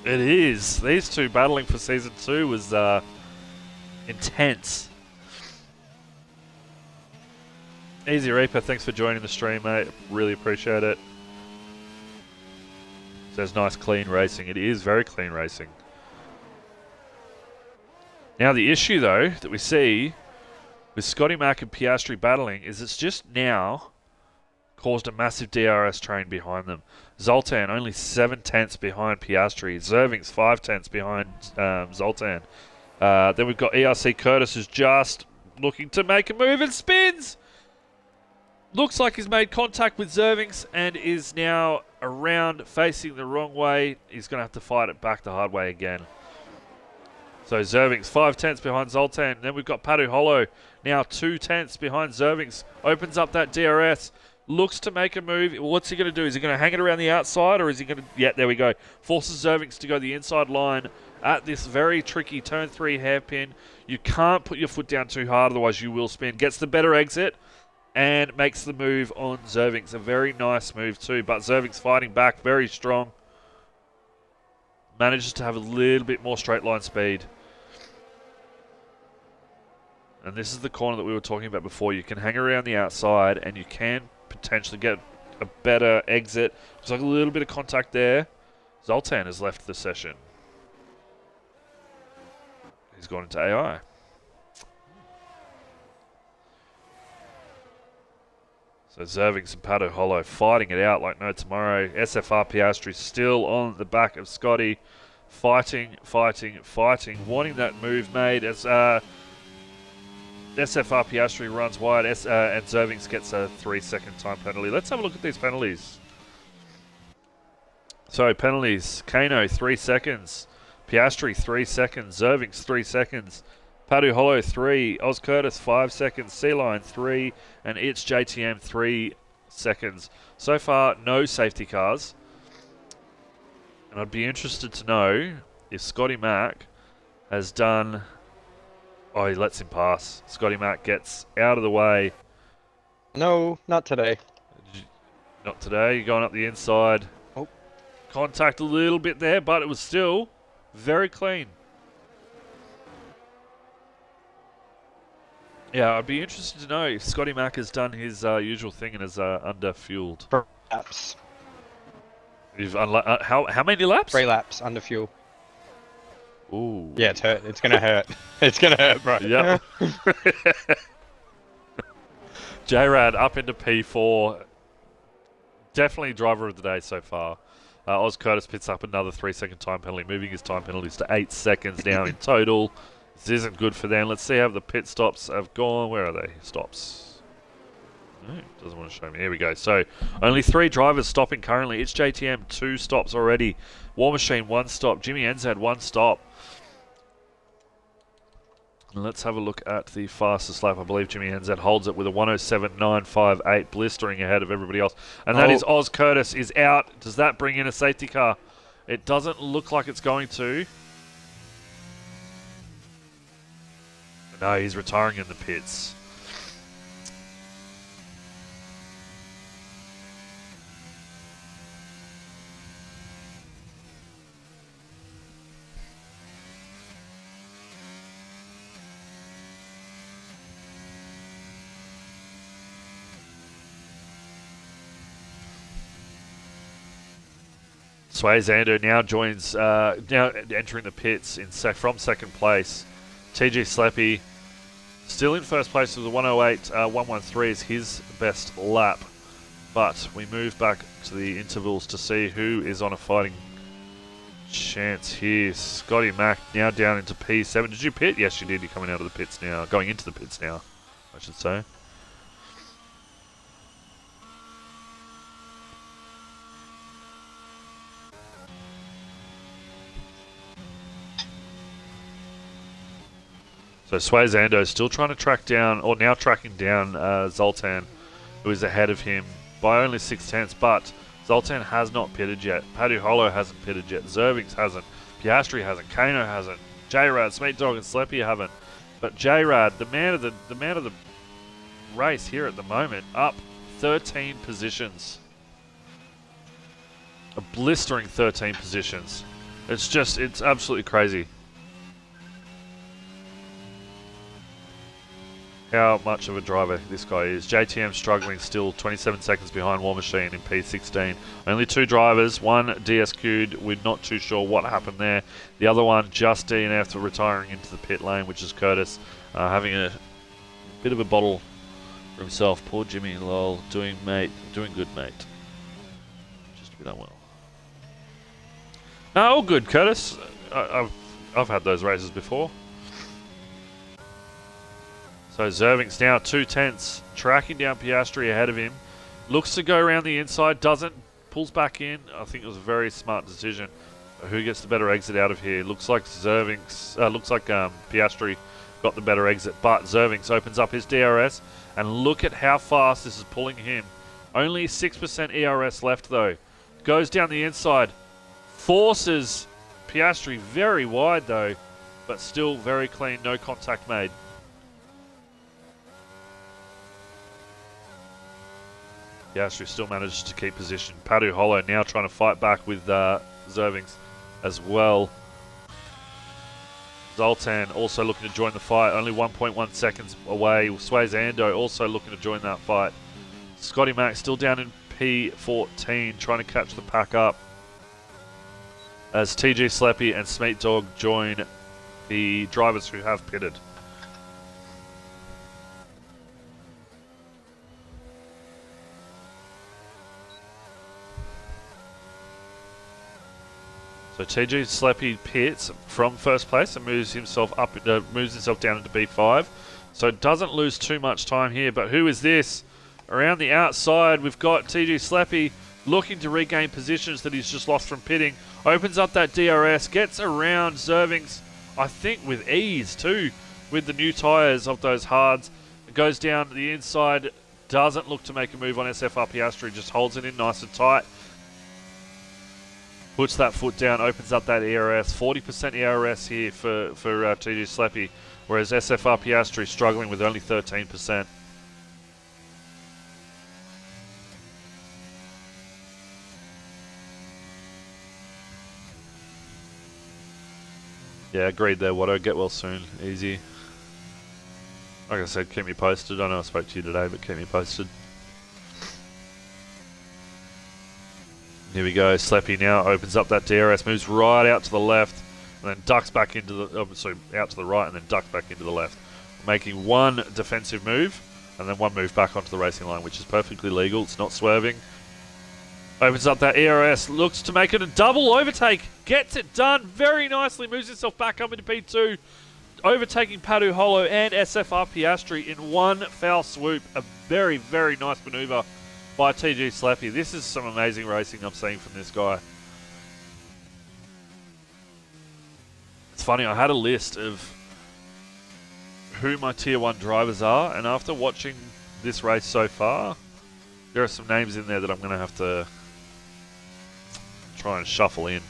It is. These two battling for season 2 was intense. Easy Reaper, thanks for joining the stream, mate. Really appreciate it. Says nice clean racing. It is very clean racing. Now the issue though that we see with Scotty Mack and Piastri battling is it's just now caused a massive DRS train behind them. Zoltan only 7/10 behind Piastri. Zerving's 5/10 behind Zoltan. Then we've got ERC Curtis who's just looking to make a move and spins. Looks like he's made contact with Zervings and is now around facing the wrong way. He's going to have to fight it back the hard way again. So Zervings 5/10 behind Zoltan. Then we've got Padu Hollow now 2/10 behind Zervings. Opens up that DRS. Looks to make a move. What's he going to do? Is he going to hang it around the outside or is he going to... Yeah, there we go. Forces Zervings to go the inside line at this very tricky turn 3 hairpin. You can't put your foot down too hard, otherwise you will spin. Gets the better exit and makes the move on Zervings. A very nice move too, but Zervings fighting back, very strong. Manages to have a little bit more straight line speed. And this is the corner that we were talking about before. You can hang around the outside and you can potentially get a better exit. There's like a little bit of contact there. Zoltan has left the session. He's gone into AI. So Zervings and Padu Hollow fighting it out like no tomorrow. SFR Piastri still on the back of Scotty. Fighting, wanting that move made as SFR Piastri runs wide and Zervings gets a 3-second time penalty. Let's have a look at these penalties. So penalties, Kano 3 seconds, Piastri 3 seconds, Zervings 3 seconds, Padu Hollow 3, Oz Curtis 5 seconds, Sea-Line 3, and It's JTM 3 seconds. So far, no safety cars. And I'd be interested to know if Scotty Mack has done... Oh, he lets him pass. Scotty Mack gets out of the way. No, not today. Not today. You're going up the inside. Oh. Contact a little bit there, but it was still very clean. Yeah, I'd be interested to know if Scotty Mack has done his usual thing and is under-fueled. Laps. You've how many laps? 3 laps under fuel. Ooh. Yeah, it's hurt. It's gonna hurt. It's gonna hurt, bro. Yep. J-Rad up into P4. Definitely driver of the day so far. Oz Curtis picks up another 3-second time penalty, moving his time penalties to 8 seconds now in total. This isn't good for them. Let's see how the pit stops have gone. Where are they? Stops. No, doesn't want to show me. Here we go. So, only 3 drivers stopping currently. It's JTM 2 stops already. War Machine 1 stop. Jimmy Enzad 1 stop. And let's have a look at the fastest lap. I believe Jimmy Enzad holds it with a 107.958, blistering ahead of everybody else. And that is Oz Curtis is out. Does that bring in a safety car? It doesn't look like it's going to. No, he's retiring in the pits. Sway Zander now joins, now entering the pits from second place. TG Slappy still in first place with the 108.113 is his best lap. But we move back to the intervals to see who is on a fighting chance here. Scotty Mack now down into P7. Did you pit? Yes, you did. You're coming out of the pits now. Going into the pits now, I should say. So Swayzando still trying to track down, or now tracking down Zoltan, who is ahead of him by only 0.6, but Zoltan has not pitted yet. Padu Hollow hasn't pitted yet. Zervix hasn't. Piastri hasn't. Kano hasn't. J-Rad, Smeet Dog, and Sleppy haven't. But J-Rad, the man of the race here at the moment, up 13 positions. A blistering 13 positions. It's absolutely crazy how much of a driver this guy is. JTM struggling still, 27 seconds behind War Machine in P16. Only 2 drivers, one DSQ'd, we're not too sure what happened there. The other one just DNF'd, retiring into the pit lane, which is Curtis, having a bit of a bottle for himself. Poor Jimmy, lol, doing good, mate. Just a bit unwell. No, all good, Curtis. I've had those races before. So Zerving's now 2/10, tracking down Piastri ahead of him. Looks to go around the inside, doesn't, pulls back in. I think it was a very smart decision. Who gets the better exit out of here? Looks like Piastri got the better exit, but Zervings opens up his DRS, and look at how fast this is pulling him. Only 6% ERS left though. Goes down the inside, forces Piastri very wide though, but still very clean, no contact made. Piastri still manages to keep position. Padu Hollow now trying to fight back with Zervings as well. Zoltan also looking to join the fight, only 1.1 seconds away. Swayzando also looking to join that fight. Scotty Mack still down in P14, trying to catch the pack up, as TG Sleppy and Smeet Dog join the drivers who have pitted. So TG Sleppy pits from first place and moves himself down into B5. So doesn't lose too much time here. But who is this? Around the outside, we've got TG Sleppy looking to regain positions that he's just lost from pitting. Opens up that DRS, gets around Zervings, I think with ease too, with the new tyres of those hards. It goes down to the inside, doesn't look to make a move on SFR Piastri, just holds it in nice and tight. Puts that foot down, opens up that ERS. 40% ERS here for TG Sleppy, whereas SFR Piastri struggling with only 13%. Yeah, agreed there, Watto. Get well soon. Easy. Like I said, keep me posted. I know I spoke to you today, but keep me posted. Here we go. Sleppy now opens up that DRS, moves right out to the left, and then ducks back into the out to the right, and then ducks back into the left, making one defensive move, and then one move back onto the racing line, which is perfectly legal. It's not swerving. Opens up that ERS, looks to make it a double overtake, gets it done very nicely, moves himself back up into P2, overtaking Padu Hollow and SFR Piastri in one foul swoop. A very, very nice manoeuvre by TG Sleppy. This is some amazing racing I'm seeing from this guy. It's funny, I had a list of who my tier 1 drivers are, and after watching this race so far, there are some names in there that I'm going to have to try and shuffle in.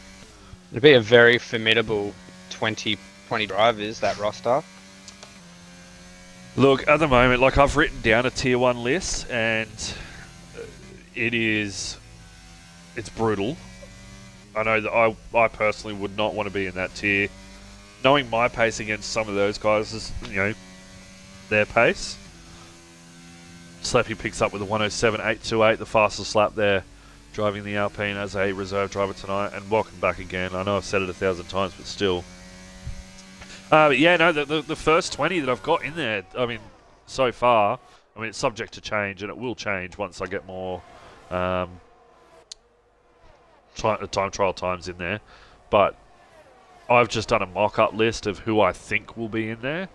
It'll be a very formidable 20 drivers, that roster. Look, at the moment, like I've written down a tier 1 list, and it's brutal. I know that I personally would not want to be in that tier. Knowing my pace against some of those guys is, their pace. Sleppy picks up with a 107.828, the fastest lap there, driving the Alpine as a reserve driver tonight. And welcome back again. I know I've said it 1,000 times, but still. The first 20 that I've got in there, so far, it's subject to change, and it will change once I get more time trial times in there. but I've just done a mock-up list of who I think will be in there,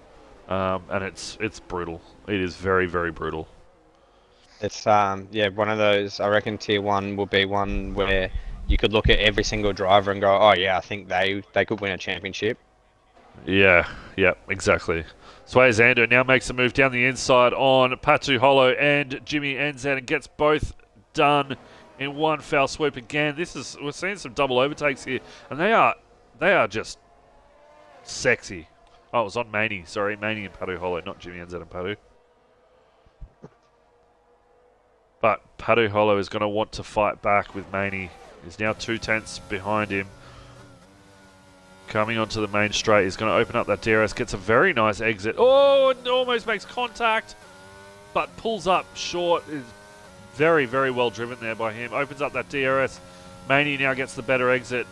and it's brutal. It is very, very brutal. It's one of those. I reckon tier 1 will be one where you could look at every single driver and go, oh yeah, I think they could win a championship. Yeah, exactly. Sway Zando now makes a move down the inside on Patu Holo and Jimmy NZ and gets both done in one foul swoop again. We're seeing some double overtakes here, and they are just sexy. Oh, it was on Maney. Sorry, Maney and Patu Holo, not Jimmy NZ and Patu. But Patu Holo is going to want to fight back with Maney. He's now 2/10 behind him. Coming onto the main straight, he's going to open up that DRS, gets a very nice exit. Oh, and almost makes contact, but pulls up short. Is very, very well driven there by him. Opens up that DRS. Maney now gets the better exit,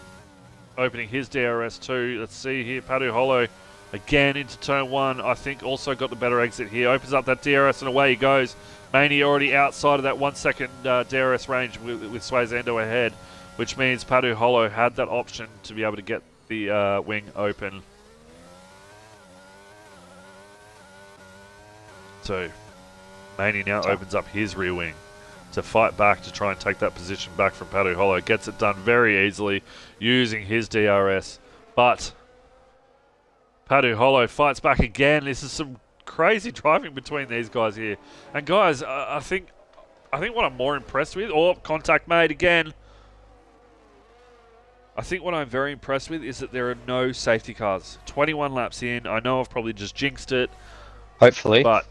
opening his DRS too. Let's see here, Patu Holo again into turn 1. I think also got the better exit here. Opens up that DRS and away he goes. Maney already outside of that 1 second DRS range with Swayzando ahead, which means Patu Holo had that option to be able to get the wing open. So Maney now opens up his rear wing to fight back to try and take that position back from Patu Holo. Gets it done very easily using his DRS, but Patu Holo fights back again. This is some crazy driving between these guys here. And guys, I think what I'm more impressed with, contact made again. I think what I'm very impressed with is that there are no safety cars. 21 laps in. I know I've probably just jinxed it. Hopefully. But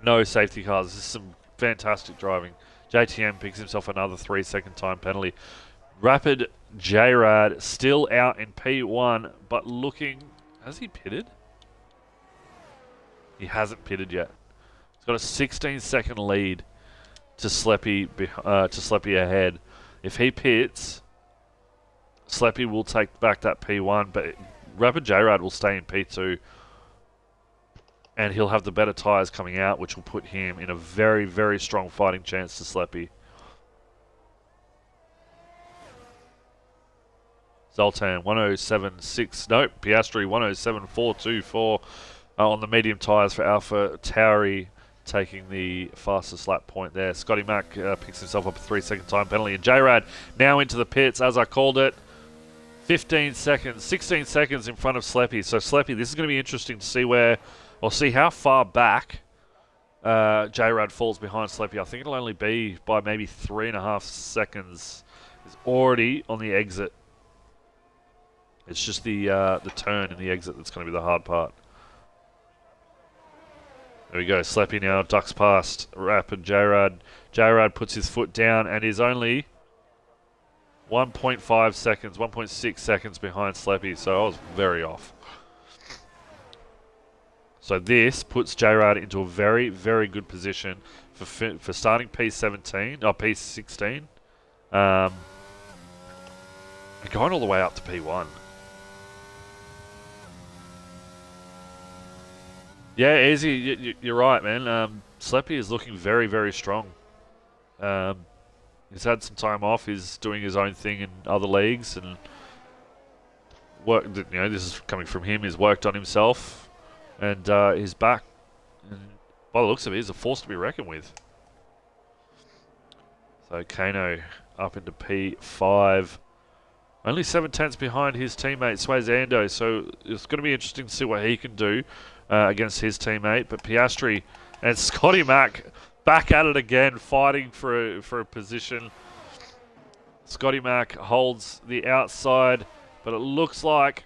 no safety cars. This is some fantastic driving. JTM picks himself another 3-second time penalty. Rapid J-Rad still out in P1, but looking... Has he pitted? He hasn't pitted yet. He's got a 16-second lead to Sleppy ahead. If he pits... Sleppy will take back that P1, but Rapid J-Rad will stay in P2. And he'll have the better tyres coming out, which will put him in a very, very strong fighting chance to Sleppy. Zoltan 107.6. Nope, Piastri 107.424 on the medium tyres for Alpha Tauri, taking the fastest lap point there. Scotty Mack picks himself up a 3-second time penalty. And J-Rad now into the pits, as I called it. 16 seconds in front of Sleppy. So Sleppy, this is going to be interesting to see see how far back J-Rad falls behind Sleppy. I think it'll only be by maybe 3.5 seconds. He's already on the exit. It's just the turn and the exit that's going to be the hard part. There we go. Sleppy now ducks past Rapid J-Rad. J-Rad puts his foot down and is only 1.5 seconds, 1.6 seconds behind Sleppy, so I was very off. So this puts J-Rad into a very, very good position for starting P17, or P16, and going all the way up to P1. Yeah, Easy, you're right, man. Sleppy is looking very, very strong. He's had some time off. He's doing his own thing in other leagues, and this is coming from him. He's worked on himself, and he's back. And by the looks of it, he's a force to be reckoned with. So Kano up into P5, only 7/10 behind his teammate Swayzando. So it's going to be interesting to see what he can do against his teammate. But Piastri and Scotty Mack back at it again, fighting for a position. Scotty Mack holds the outside, but it looks like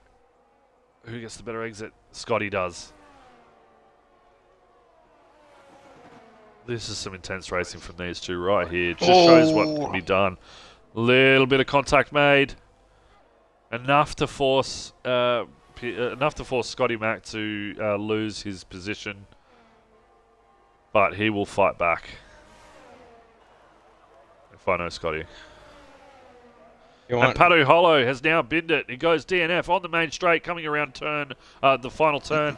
who gets the better exit? Scotty does. This is some intense racing from these two right here. It just shows what can be done. Little bit of contact made, enough to force Scotty Mack to lose his position. But he will fight back. If I know Scotty. And Patu Holo has now binned it. He goes DNF on the main straight, coming around the final turn,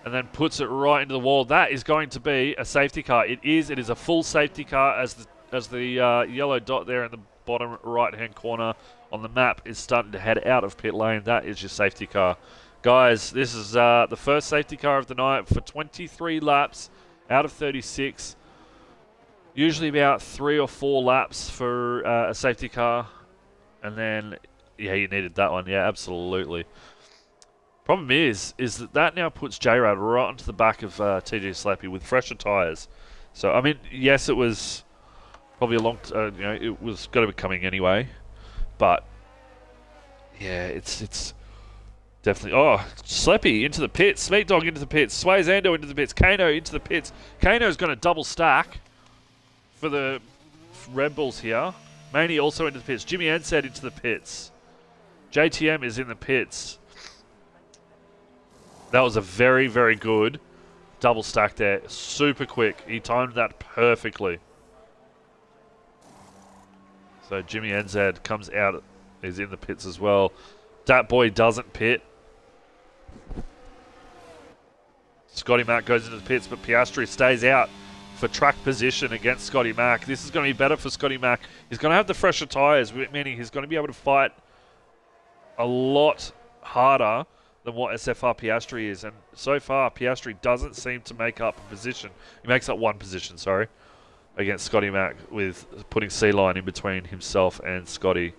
and then puts it right into the wall. That is going to be a safety car. It is a full safety car as the yellow dot there in the bottom right-hand corner on the map is starting to head out of pit lane. That is your safety car. Guys, this is the first safety car of the night for 23 laps out of 36. Usually about 3 or 4 laps for a safety car. And then, yeah, you needed that one. Yeah, absolutely. Problem is that now puts J-Rad right onto the back of TG Slappy with fresher tyres. So, I mean, yes, it was probably a long... it was got to be coming anyway. But, yeah, it's definitely... Oh, Slappy into the pits. Smeat Dog into the pits. Sway Zando into the pits. Kano into the pits. Kano's going to double stack for the Red Bulls here. Maney also into the pits. Jimmy Ansett into the pits. JTM is in the pits. That was a very, very good double stack there. Super quick. He timed that perfectly. So Jimmy NZ comes out, is in the pits as well. Dat Boy doesn't pit. Scotty Mack goes into the pits, but Piastri stays out for track position against Scotty Mack. This is going to be better for Scotty Mack. He's going to have the fresher tyres, meaning he's going to be able to fight a lot harder than what SFR Piastri is. And so far, Piastri doesn't seem to make up a position. He makes up one position, sorry, against Scotty Mack with putting C-Line in between himself and Scotty.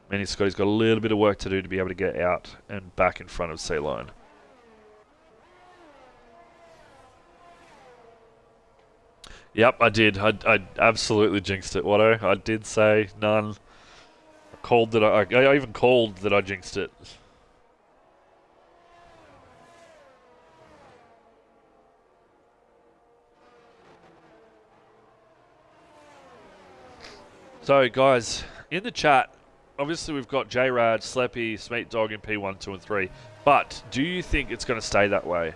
Meaning Scotty's got a little bit of work to do to be able to get out and back in front of C-Line. Yep, I did. I absolutely jinxed it, Watto. I did say none. I even called that I jinxed it. So, guys, in the chat, obviously we've got J-Rad, Sleppy, Smeat Dog in P1, 2 and 3. But do you think it's going to stay that way?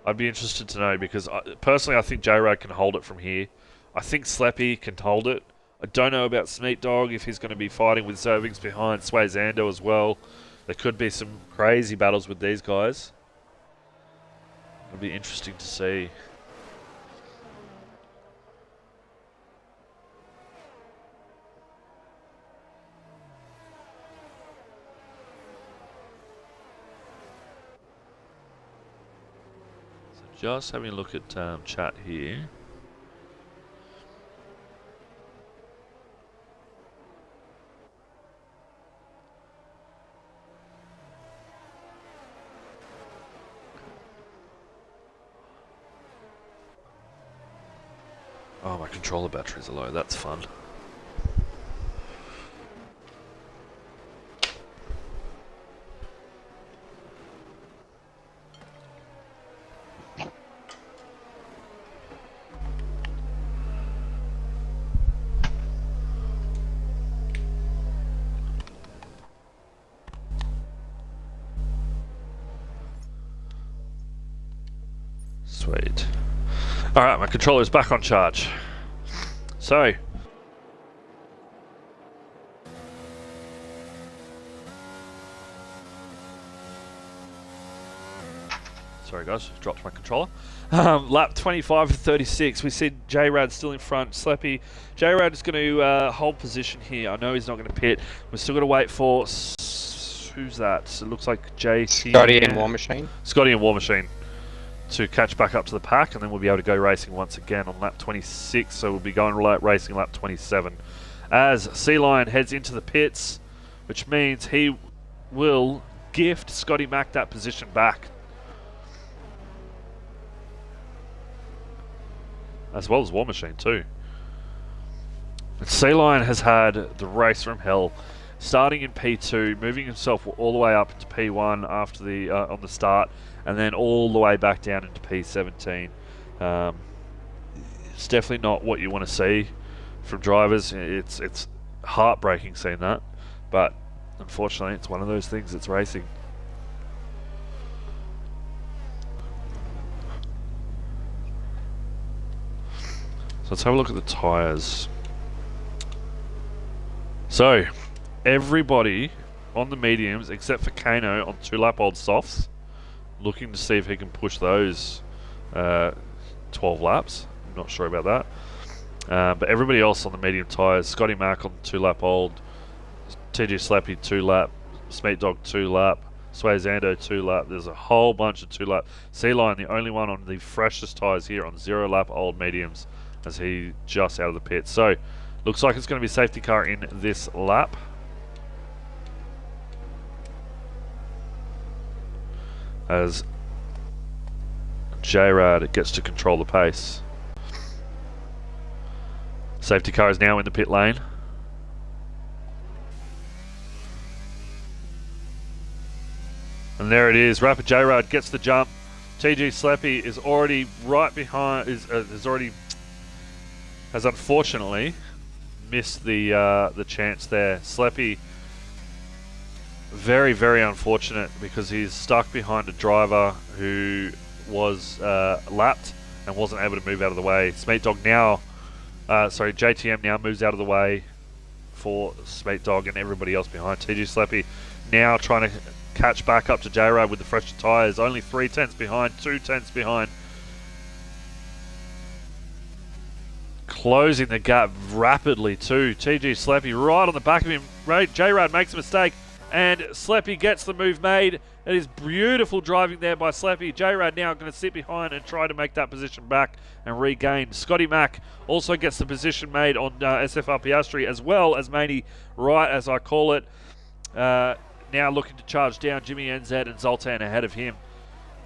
I'd be interested to know because, personally, I think J-Rad can hold it from here. I think Sleppy can hold it. I don't know about Smeat Dog, if he's going to be fighting with Zervings behind Sway Zando as well. There could be some crazy battles with these guys. It'll be interesting to see. Just having a look at chat here. Oh, my controller batteries are low. That's fun. Sweet. Alright, my controller is back on charge. So. Sorry guys, dropped my controller. Lap 25 of 36. We see J-Rad still in front. Sleppy. J-Rad is going to hold position here. I know he's not going to pit. We're still going to wait for... Who's that? It looks like JT. Scotty and War Machine. Scotty and War Machine to catch back up to the pack, and then we'll be able to go racing once again on lap 26, so we'll be going racing lap 27. As C-Line heads into the pits, which means he will gift Scotty Mack that position back. As well as War Machine too. C-Line has had the race from hell, starting in P2, moving himself all the way up to P1 after the on the start, and then all the way back down into P17. It's definitely not what you want to see from drivers. It's heartbreaking seeing that, but unfortunately it's one of those things. It's racing. So let's have a look at the tyres. So everybody on the mediums except for Kano on 2-lap-old softs, looking to see if he can push those 12 laps. I'm not sure about that. But everybody else on the medium tyres, Scotty Mack on 2-lap-old, TG Slappy 2 lap, Smeat Dog 2 lap, Sway Zando 2 lap. There's a whole bunch of 2 lap. Sea Lion, the only one on the freshest tyres here on 0 lap old mediums, as he just out of the pit. So looks like it's going to be safety car in this lap. As J-Rad gets to control the pace. Safety car is now in the pit lane. And there it is. Rapid J-Rad gets the jump. TG Slappy is already right behind. Has unfortunately missed the chance there. Slappy, very, very unfortunate, because he's stuck behind a driver who was lapped and wasn't able to move out of the way. Smeat Dog now, JTM now moves out of the way for Smeat Dog and everybody else behind. TG Slappy now trying to catch back up to J-Rad with the fresher tyres. Only 3 tenths behind, 2 tenths behind. Closing the gap rapidly too. TG Slappy right on the back of him. J-Rad makes a mistake and Slappy gets the move made. It is beautiful driving there by Slappy. J-Rad now going to sit behind and try to make that position back and regain. Scotty Mack also gets the position made on SFR Piastri, as well as Maney, right as I call it. Now looking to charge down. Jimmy NZ and Zoltan ahead of him.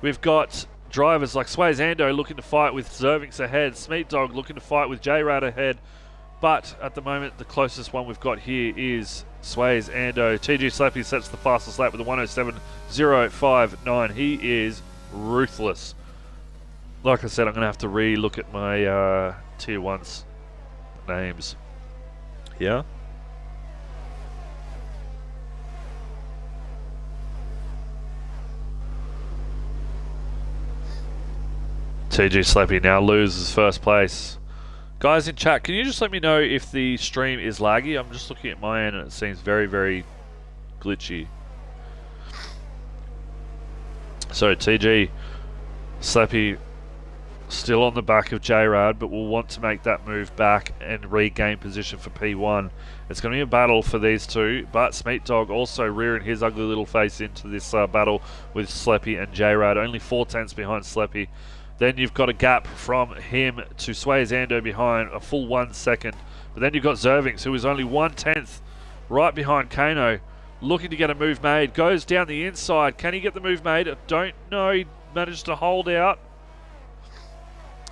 We've got drivers like Sway Zando looking to fight with Zervings ahead. Smeat Dog looking to fight with J-Rad ahead. But at the moment, the closest one we've got here is Sway's Ando. TG Slappy sets the fastest lap with a 107.059. He is ruthless. Like I said, I'm going to have to re-look at my Tier 1's names. Yeah? TG Slappy now loses first place. Guys in chat, can you just let me know if the stream is laggy? I'm just looking at my end and it seems very, very glitchy. So TG Slappy still on the back of J-Rad, but will want to make that move back and regain position for P1. It's going to be a battle for these two, but Smeat Dog also rearing his ugly little face into this battle with Slappy and J-Rad. Only 4 tenths behind Slappy. Then you've got a gap from him to Sway Zando behind, a full 1 second. But then you've got Zervings, who is only 1 tenth right behind Kano, looking to get a move made. Goes down the inside. Can he get the move made? I don't know. He managed to hold out.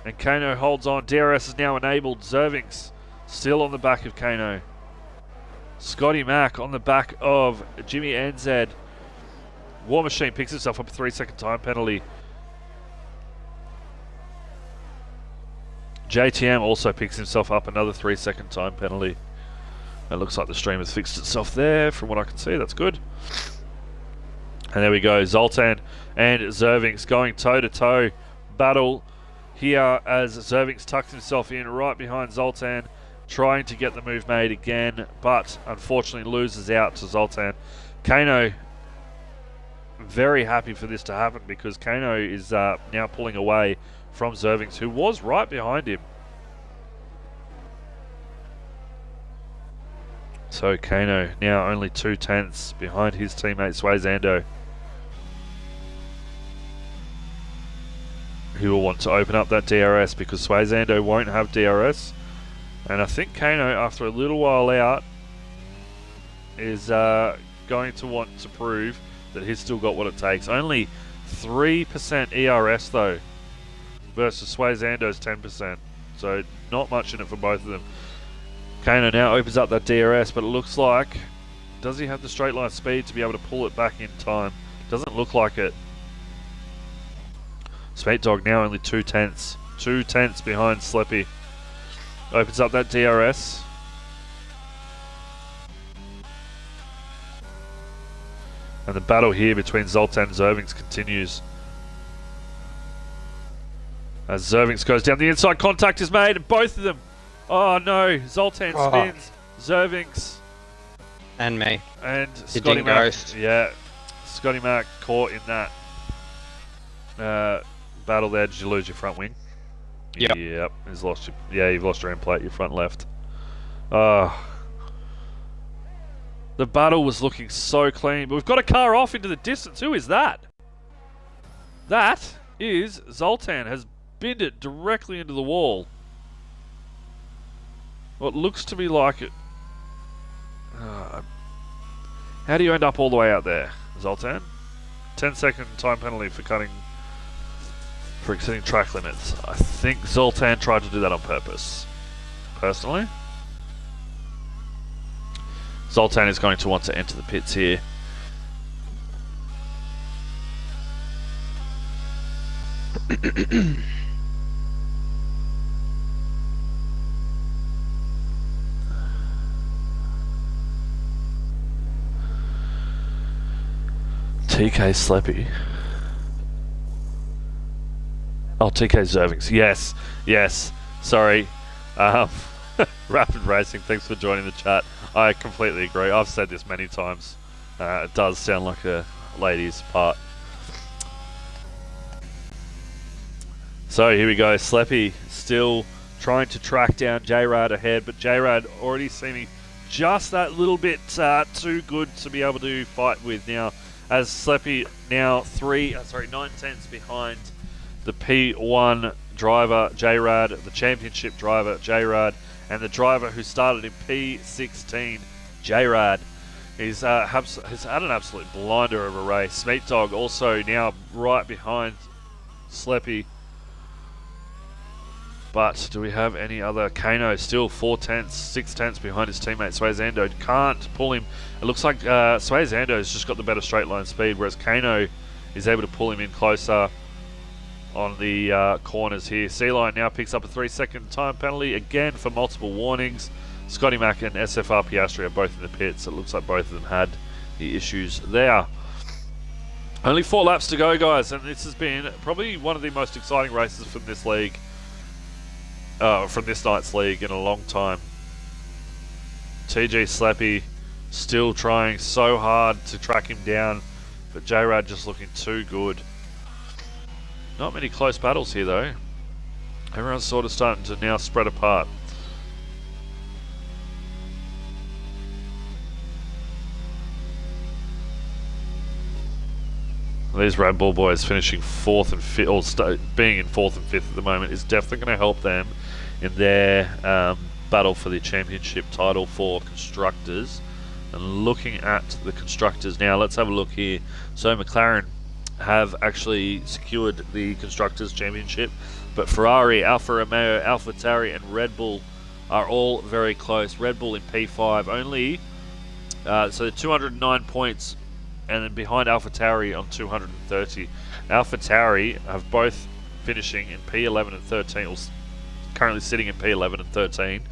And Kano holds on. DRS is now enabled. Zervings still on the back of Kano. Scotty Mack on the back of Jimmy NZ. War Machine picks himself up a 3-second time penalty. JTM also picks himself up another 3-second time penalty. It looks like the stream has fixed itself there from what I can see. That's good. And there we go. Zoltan and Zervings going toe-to-toe battle here as Zervings tucks himself in right behind Zoltan, trying to get the move made again, but unfortunately loses out to Zoltan. Kano very happy for this to happen, because Kano is now pulling away from Zervings, who was right behind him. So Kano now only 2 tenths behind his teammate Sway Zando, who will want to open up that DRS, because Sway Zando won't have DRS. And I think Kano, after a little while out, is going to want to prove that he's still got what it takes. Only 3% ERS though, versus Sway Zando's 10%. So not much in it for both of them. Kano now opens up that DRS, but it looks like, does he have the straight line speed to be able to pull it back in time? Doesn't look like it. Smeat Dog now only 2 tenths. 2 tenths behind Slappy. Opens up that DRS. And the battle here between Zoltan and Zervings continues. As Zervings goes down the inside, contact is made, and both of them. Oh no, Zoltan spins. Zervings. And me. And It Scotty didn't Mack. ghost. Yeah. Scotty Mack caught in that battle there. Did you lose your front wing? Yep. Yep. You've lost your end plate, your front left. Oh. The battle was looking so clean, but we've got a car off into the distance. Who is that? That is Zoltan, has binned it directly into the wall. What looks to be like it. How do you end up all the way out there, Zoltan? 10-second time penalty for exceeding track limits. I think Zoltan tried to do that on purpose. Personally. Zoltan is going to want to enter the pits here. TK Sleppy. Oh, TK Zervings. Yes, yes. Sorry. Rapid Racing, thanks for joining the chat. I completely agree. I've said this many times. It does sound like a lady's part. So here we go. Sleppy still trying to track down J-Rad ahead, but J-Rad already seeming just that little bit too good to be able to fight with now. As Sleppy now 9 tenths behind the P1 driver J-Rad, the championship driver J-Rad, and the driver who started in P16 J-Rad. He's had an absolute blinder of a race. Smeat Dog also now right behind Sleppy. But do we have any other? Kano still 6 tenths behind his teammate Swayzando. Can't pull him. It looks like Swayzando's just got the better straight line speed, whereas Kano is able to pull him in closer on the corners here. Sea-Line now picks up a 3-second time penalty, again for multiple warnings. Scotty Mack and SFR Piastri are both in the pits. It looks like both of them had the issues there. Only 4 laps to go, guys, and this has been probably one of the most exciting races from this league. From this night's league in a long time. TG Sleppy still trying so hard to track him down, but J-Rad just looking too good. Not many close battles here though. Everyone's sort of starting to now spread apart. These Red Bull boys finishing 4th and 5th, or being in 4th and 5th at the moment, is definitely going to help them in their battle for the championship title for constructors. And looking at the constructors now, let's have a look here. So McLaren have actually secured the constructors championship, but Ferrari, Alfa Romeo, AlphaTauri and Red Bull are all very close. Red Bull in P5 only, so 209 points, and then behind AlphaTauri on 230. AlphaTauri have both finishing in P11 and 13, or currently sitting in P11 and 13,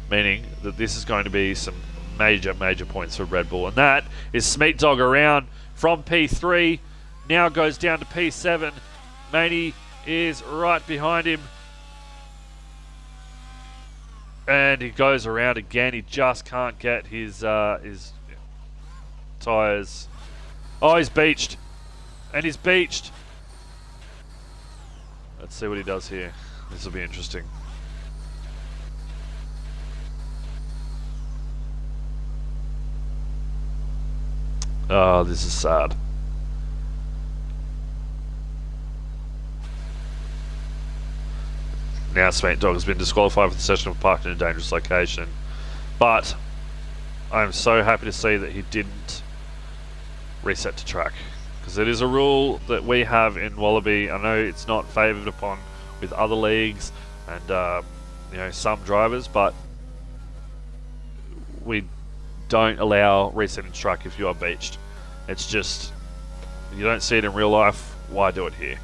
meaning that this is going to be some major points for Red Bull. And that is Smeat Dog around from P3, now goes down to P7. Maney is right behind him, and he goes around again. He just can't get his tyres. Oh, he's beached. And he's beached. Let's see what he does here. This will be interesting. Oh, this is sad. Now Smeat Dog has been disqualified for the session of parked in a dangerous location. But I'm so happy to see that he didn't reset to track, because it is a rule that we have in Wallaby. I know it's not favoured upon with other leagues and some drivers, but we don't allow resetting to track if you are beached. It's just, you don't see it in real life, why do it here?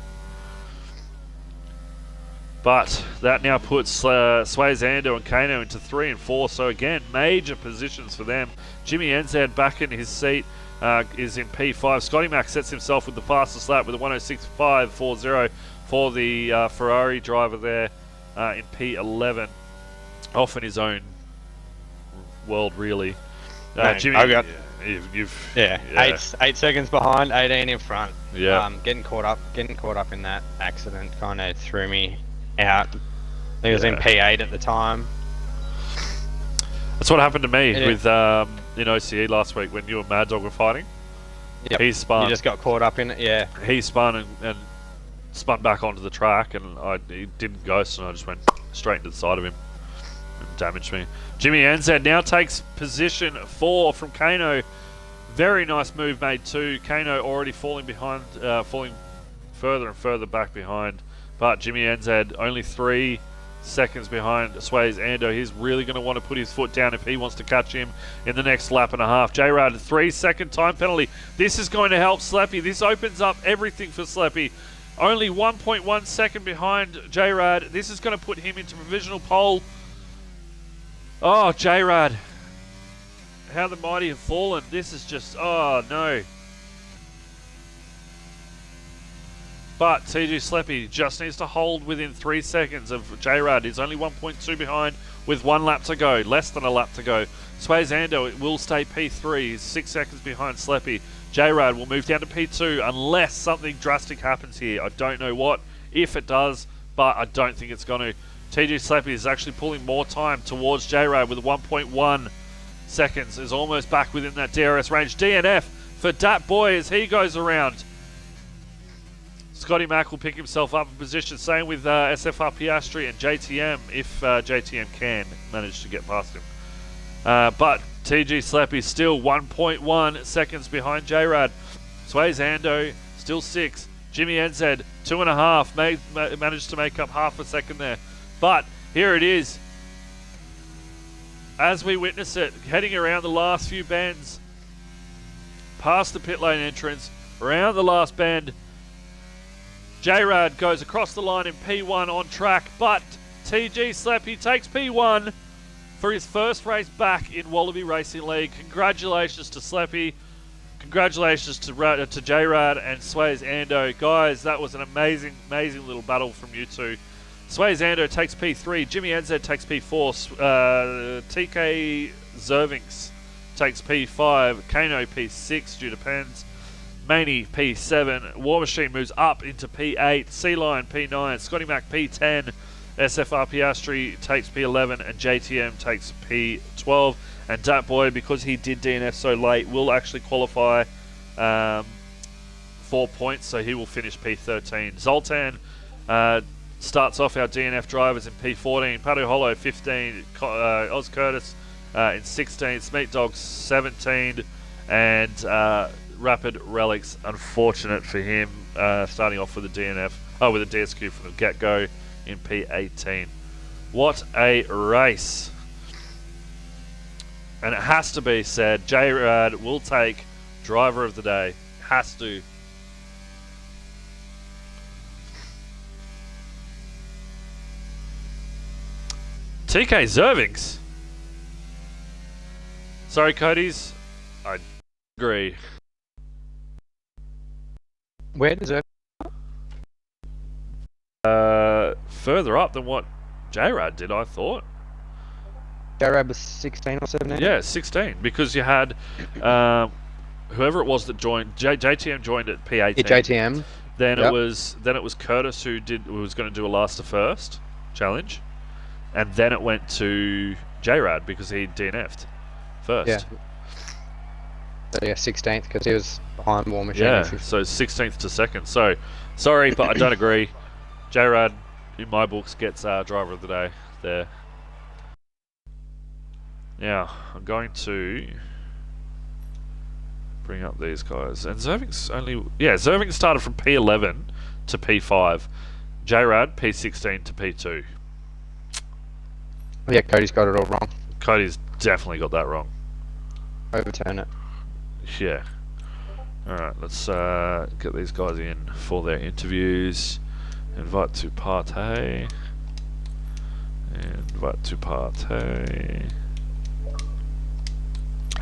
But that now puts Swayzando and Kano into 3 and 4, so again, major positions for them. Jimmy Enzad back in his seat, is in P5. Scotty Mack sets himself with the fastest lap with a 106.540 for the Ferrari driver there in P11. Off in his own world, really. Jimmy, I got, you've 8 seconds behind, 18 in front. Yeah. Getting caught up in that accident kind of threw me out. I think it was in P8 at the time. That's what happened to me with in OCE last week when you and Mad Dog were fighting. Yep. He spun. You just got caught up in it, yeah. He spun and spun back onto the track, and he didn't ghost, and I just went straight into the side of him and damaged me. Jimmy NZ now takes position 4 from Kano. Very nice move made too. Kano already falling behind, falling further and further back behind, but Jimmy NZ only 3 seconds behind Swayze Ando. He's really going to want to put his foot down if he wants to catch him in the next lap and a half. J-Rad, 3-second time penalty. This is going to help Sleppy. This opens up everything for Sleppy. Only 1.1 second behind J-Rad. This is going to put him into provisional pole. Oh, J-Rad. How the mighty have fallen. This is just, oh no. But TG Sleppy just needs to hold within 3 seconds of J-Rad. He's only 1.2 behind with 1 lap to go. Less than a lap to go. Swayze Ando will stay P3. He's 6 seconds behind Sleppy. J-Rad will move down to P2 unless something drastic happens here. I don't know what, if it does, but I don't think it's going to. TG Sleppy is actually pulling more time towards J-Rad with 1.1 seconds. Is almost back within that DRS range. DNF for Dat Boy as he goes around. Scotty Mack will pick himself up in position. Same with SFR Piastri and JTM if JTM can manage to get past him. But TG Sleppy still 1.1 seconds behind J-Rad. Swayze Ando still 6. Jimmy NZ 2.5. Managed to make up half a second there. But here it is. As we witness it, heading around the last few bends, past the pit lane entrance, around the last bend, J-Rad goes across the line in P1 on track, but TG Sleppy takes P1 for his first race back in Wallaby Racing League. Congratulations to Sleppy. Congratulations to J-Rad and Swayze Ando. Guys, that was an amazing, amazing little battle from you two. Swayze Ando takes P3. Jimmy NZ takes P4. TK Zervinks takes P5. Kano P6 due to pens. Maney P7. War Machine moves up into P8. Sea-Lion P9. Scotty Mac P10. SFR Piastri takes P11 and JTM takes P12. And Dat Boy, because he did DNF so late, will actually qualify 4 points, so he will finish P13. Zoltan starts off our DNF drivers in P14. Padu Hollow 15. Oz Curtis in 16. Smeat Dog 17. And Rapid Relics, unfortunate for him, starting off with a DNF, with a DSQ from the get-go in P18. What a race. And it has to be said, J-Rad will take driver of the day. Has to. TK Zervings. Sorry, Cody's. I agree. Where does it? Further up than what J-Rad did, I thought. J-Rad was 16 or 17? Yeah, 16, because you had whoever it was that joined. JTM joined at P18. Yeah, JTM. Then it was Curtis who was going to do a last to first challenge, and then it went to J-Rad because he DNF'd first. Yeah. So yeah, 16th because he was behind War Machine. Yeah, so 16th to 2nd. So, sorry, but I don't agree. J-Rad, in my books, gets driver of the day there. Now, I'm going to bring up these guys. And Zerving's Zerving started from P11 to P5. J-Rad, P16 to P2. Yeah, Cody's got it all wrong. Cody's definitely got that wrong. Overturn it. Yeah. Alright, let's get these guys in for their interviews. Invite to party. Invite to party.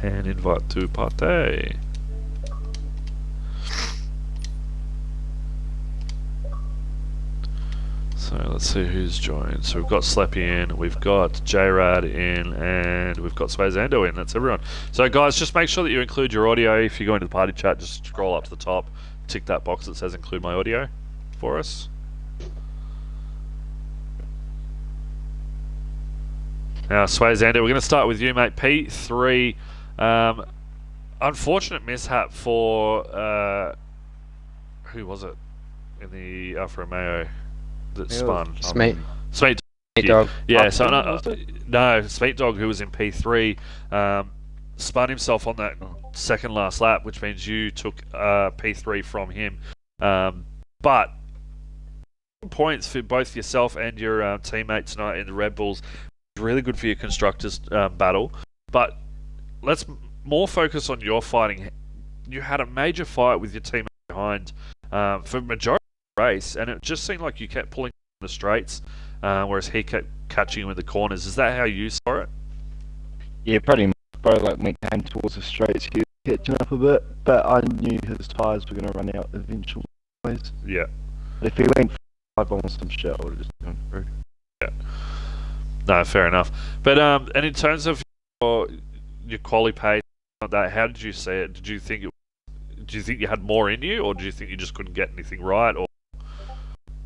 And invite to party. So let's see who's joined. So we've got Sleppy in, we've got J-Rad in, and we've got Swayze Ando in. That's everyone. So guys, just make sure that you include your audio. If you go into the party chat, just scroll up to the top, tick that box that says include my audio for us. Now, Swayze Ando, we're going to start with you, mate. P3 Unfortunate mishap for who was it in the Alfa Romeo that spun? Smeet. Smeet. Dog. Yeah, so was it? no, Smeet Dog, who was in P3, spun himself on that second last lap, which means you took P3 from him. But points for both yourself and your teammate tonight in the Red Bulls. Really good for your constructors battle. But let's more focus on your fighting. You had a major fight with your teammate behind for majority of the race, and it just seemed like you kept pulling in the straights, whereas he kept catching you in the corners. Is that how you saw it? Yeah, pretty much, bro. Like when it came towards the straights, he was catching up a bit, but I knew his tyres were going to run out eventually. Yeah. But if he went 5 on some shit, I would have just gone through. Yeah. No, fair enough. But and in terms of your quali pace, like that, how did you see it? Did you think you had more in you, or did you think you just couldn't get anything right? Or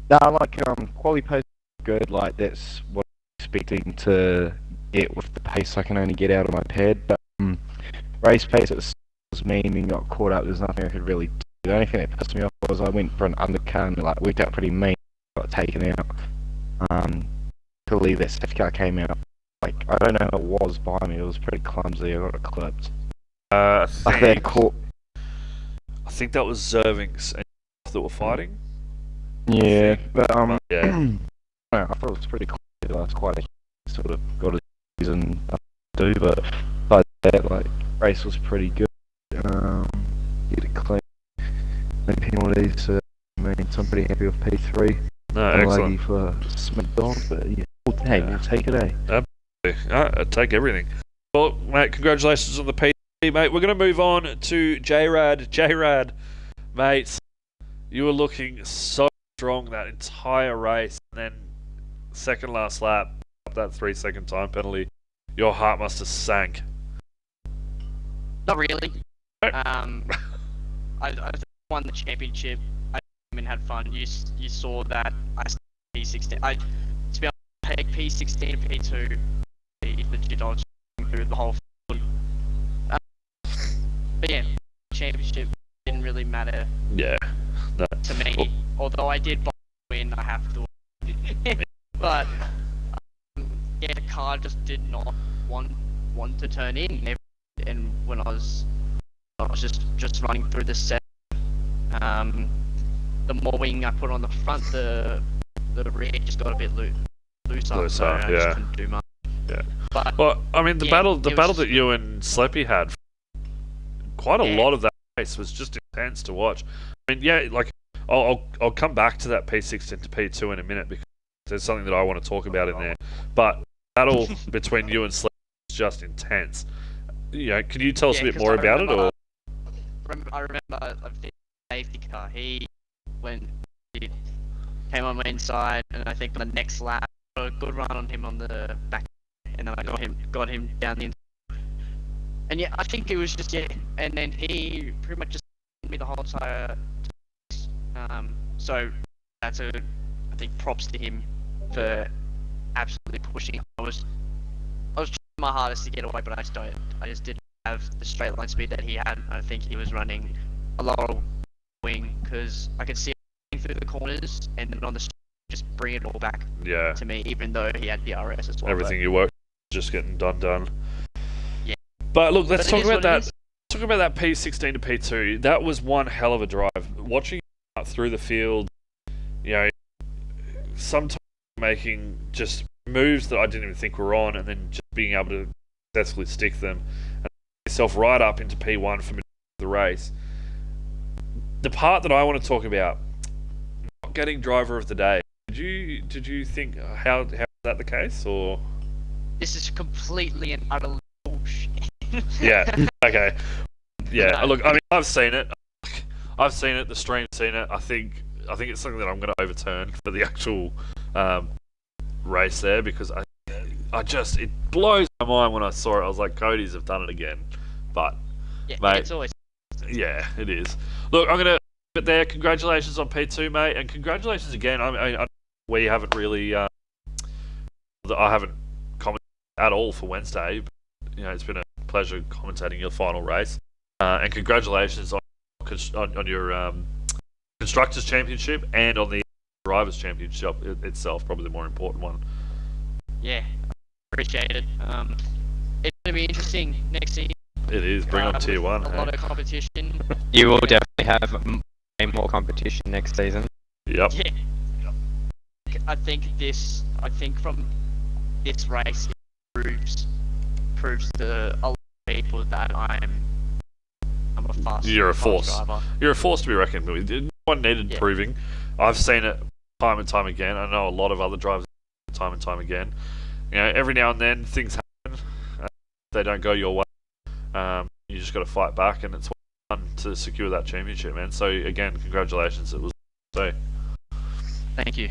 Nah, like quali pace is good. Like that's what I'm expecting to get with the pace I can only get out of my pad. But race pace, it was me and got caught up. There's nothing I could really do. The only thing that pissed me off was I went for an undercut and like worked out pretty mean. Got taken out. To leave that safety car came out. Like I don't know how it was by me. It was pretty clumsy. I got it clipped. I Like that caught. think that was Zervings and that were fighting. Yeah, but Yeah. I thought it was pretty close. That's quite a sort of got a season to do, but besides that, like race was pretty good. Get it clean. No penalties. So I'm pretty happy with P3. No, Unlucky excellent. for Smith Dog, but yeah. Hey, Yeah. we'll take it, eh? I take everything. Well, mate, congratulations on the P, mate. We're going to move on to J-Rad. J-Rad, mate, you were looking so strong that entire race, and then second last lap, that 3-second time penalty, your heart must have sank. Not really. I won the championship. I and had fun. You saw that I P16. To be honest, I take P16 and P2. Legit, I was through the whole field. But yeah, championship didn't really matter Yeah. No. to me. Although I did win, I have to. But yeah, the car just did not want to turn in. And when I was just running through the set, the more wing I put on the front, the rear just got a bit looser, so I yeah. just couldn't do much. Yeah. But Well, I mean, the yeah, battle it was that just- you and Sleppy had, quite a Yeah. lot of that race was just intense to watch. I mean, yeah, like I'll come back to that P16 to P2 in a minute because there's something that I want to talk about in there. But the battle between you and Sleppy was just intense. You know, can you tell us a Yeah, bit 'cause more about it, or? I remember the safety car. He came on my inside, and I think on the next lap, got a good run on him on the back, and then I got him down the inside. And yeah, I think it was just and then he pretty much just me the whole entire. So that's I think props to him for absolutely pushing. I was trying my hardest to get away, but I just didn't have the straight line speed that he had. I think he was running a lot of wing because I could see him through the corners and then on the straight, just bring it all back Yeah. to me, even though he had DRS as well. Everything you worked just getting done. Yeah. But look, let's But it talk is about what it that. is. Talk about that P16 to P2. That was one hell of a drive. Watching you through the field, you know, sometimes making just moves that I didn't even think were on, and then just being able to successfully stick them and yourself right up into P1 for the race. The part that I want to talk about, not getting driver of the day. Did you think how is that the case, or? This is completely and utterly bullshit. Yeah. Okay. Yeah. No. Look, I mean, I've seen it. I've seen it. The stream's seen it. I think it's something that I'm going to overturn for the actual race there because it blows my mind when I saw it. I was like, Cody's have done it again. But Yeah, mate, it's always. yeah, it is. Look, I'm going to put there. Congratulations on P2, mate, and congratulations again. We haven't really. I haven't commented at all for Wednesday. But, you know, it's been a pleasure commentating your final race. And congratulations on your Constructors' Championship and on the Drivers' Championship itself, probably the more important one. Yeah, appreciate it. It's going to be interesting next season. It is. Bring on Tier 1. A lot of competition. You will definitely have more competition next season. Yep. Yeah. I think from this race it proves to a lot of people that I'm a fast. You're a fast force. driver. You're a force to be reckoned with. No one needed Yeah. proving. I've seen it time and time again. I know a lot of other drivers time and time again. You know, every now and then things happen. They don't go your way. You just got to fight back, and it's fun to secure that championship, man. So again, congratulations. It was so. Thank you.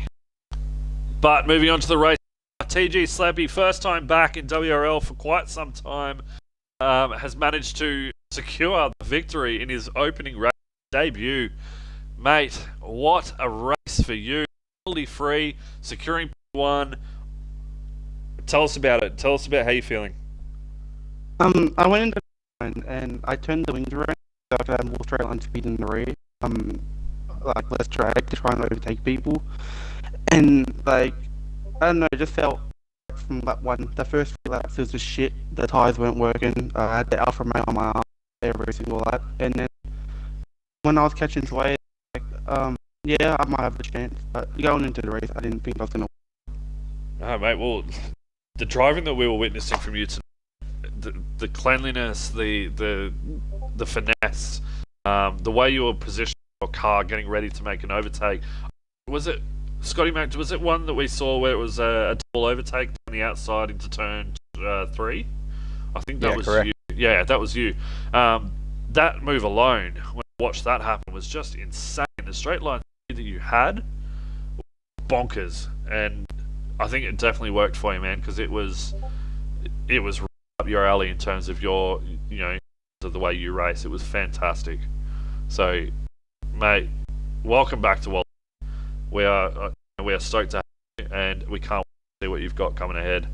But moving on to the race, TG Slappy, first time back in WRL for quite some time, has managed to secure the victory in his opening race debut. Mate, what a race for you. Penalty free, securing P1. Tell us about it. Tell us about how you're feeling. I went into and I turned the wings around so I could have more straight line speed in the rear. Like less drag to try and overtake people. And like, I don't know, it just felt from lap one, the first few laps was just shit. The tyres weren't working. I had the Alpha mate on my arm every single lap. And then when I was catching sway, like, yeah, I might have a chance. But going into the race, I didn't think I was gonna. Oh, mate, well, the driving that we were witnessing from you tonight, the cleanliness, the finesse, the way you were positioning your car, getting ready to make an overtake. Was it, Scotty Mac, was it one that we saw where it was a double overtake on the outside into turn 3? I think that was correct. you. Yeah, that was you. That move alone, when I watched that happen, was just insane. The straight line that you had, bonkers. And I think it definitely worked for you, man, because it was right up your alley in terms of your, the way you race. It was fantastic. So, mate, welcome back to Wall. We are stoked to have you, and we can't wait to see what you've got coming ahead.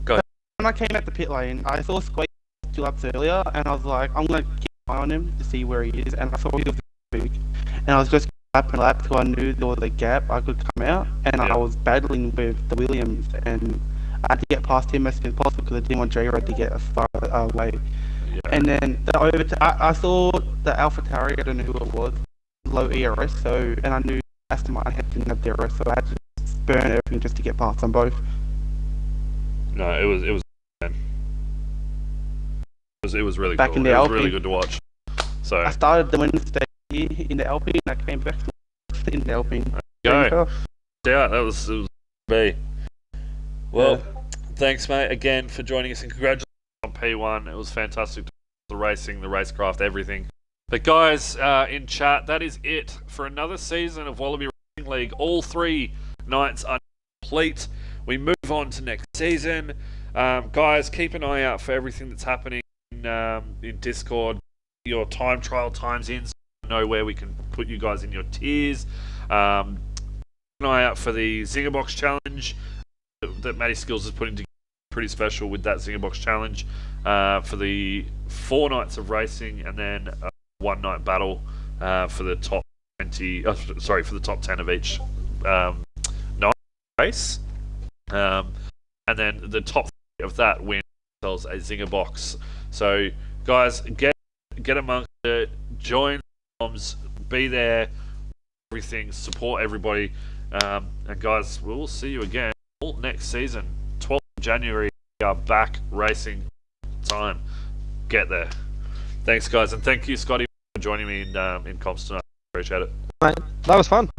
Go ahead. When I came at the pit lane, I saw Squeak 2 laps earlier, and I was like, I'm gonna keep an eye on him to see where he is. And I saw he was big, and I was just lap and lap till I knew there was a gap I could come out, and Yeah. I was battling with the Williams, and I had to get past him as soon as possible because I didn't want J-Rod to get as far away. Yeah. And then I saw the Alpha Tauri, I don't know who it was, low ERS, so, and I knew Aston Martin didn't have DRS, so I had to burn everything just to get past them both. No, it was man. It was really Back cool. in the It was Alpine. really good to watch. So I started the Wednesday in the Alpine, I came back in the Alpine. go. Yeah, it was B. Well, Yeah. thanks, mate, again for joining us, and congratulations on P1. It was fantastic. The racing, the racecraft, everything. But guys, in chat, that is it for another season of Wallaby Racing League. All 3 nights are complete. We move on to next season. Guys, keep an eye out for everything that's happening in Discord. Your time trial times in, so we know where we can put you guys in your tiers. Keep an eye out for the Zinger Box Challenge that Matty Skills is putting together. Pretty special with that Zinger Box Challenge for the 4 nights of racing, and then a 1-night battle for the top 20. For the top 10 of each night race. And then the top 3 of that win themselves a Zinger Box. So guys, get amongst it, join the comms, be there, everything, support everybody, and guys, we'll see you again next season. 12th of January, we are back racing time. Get there. Thanks, guys, and thank you, Scotty, for joining me in comms tonight. Appreciate it. Mate, that was fun.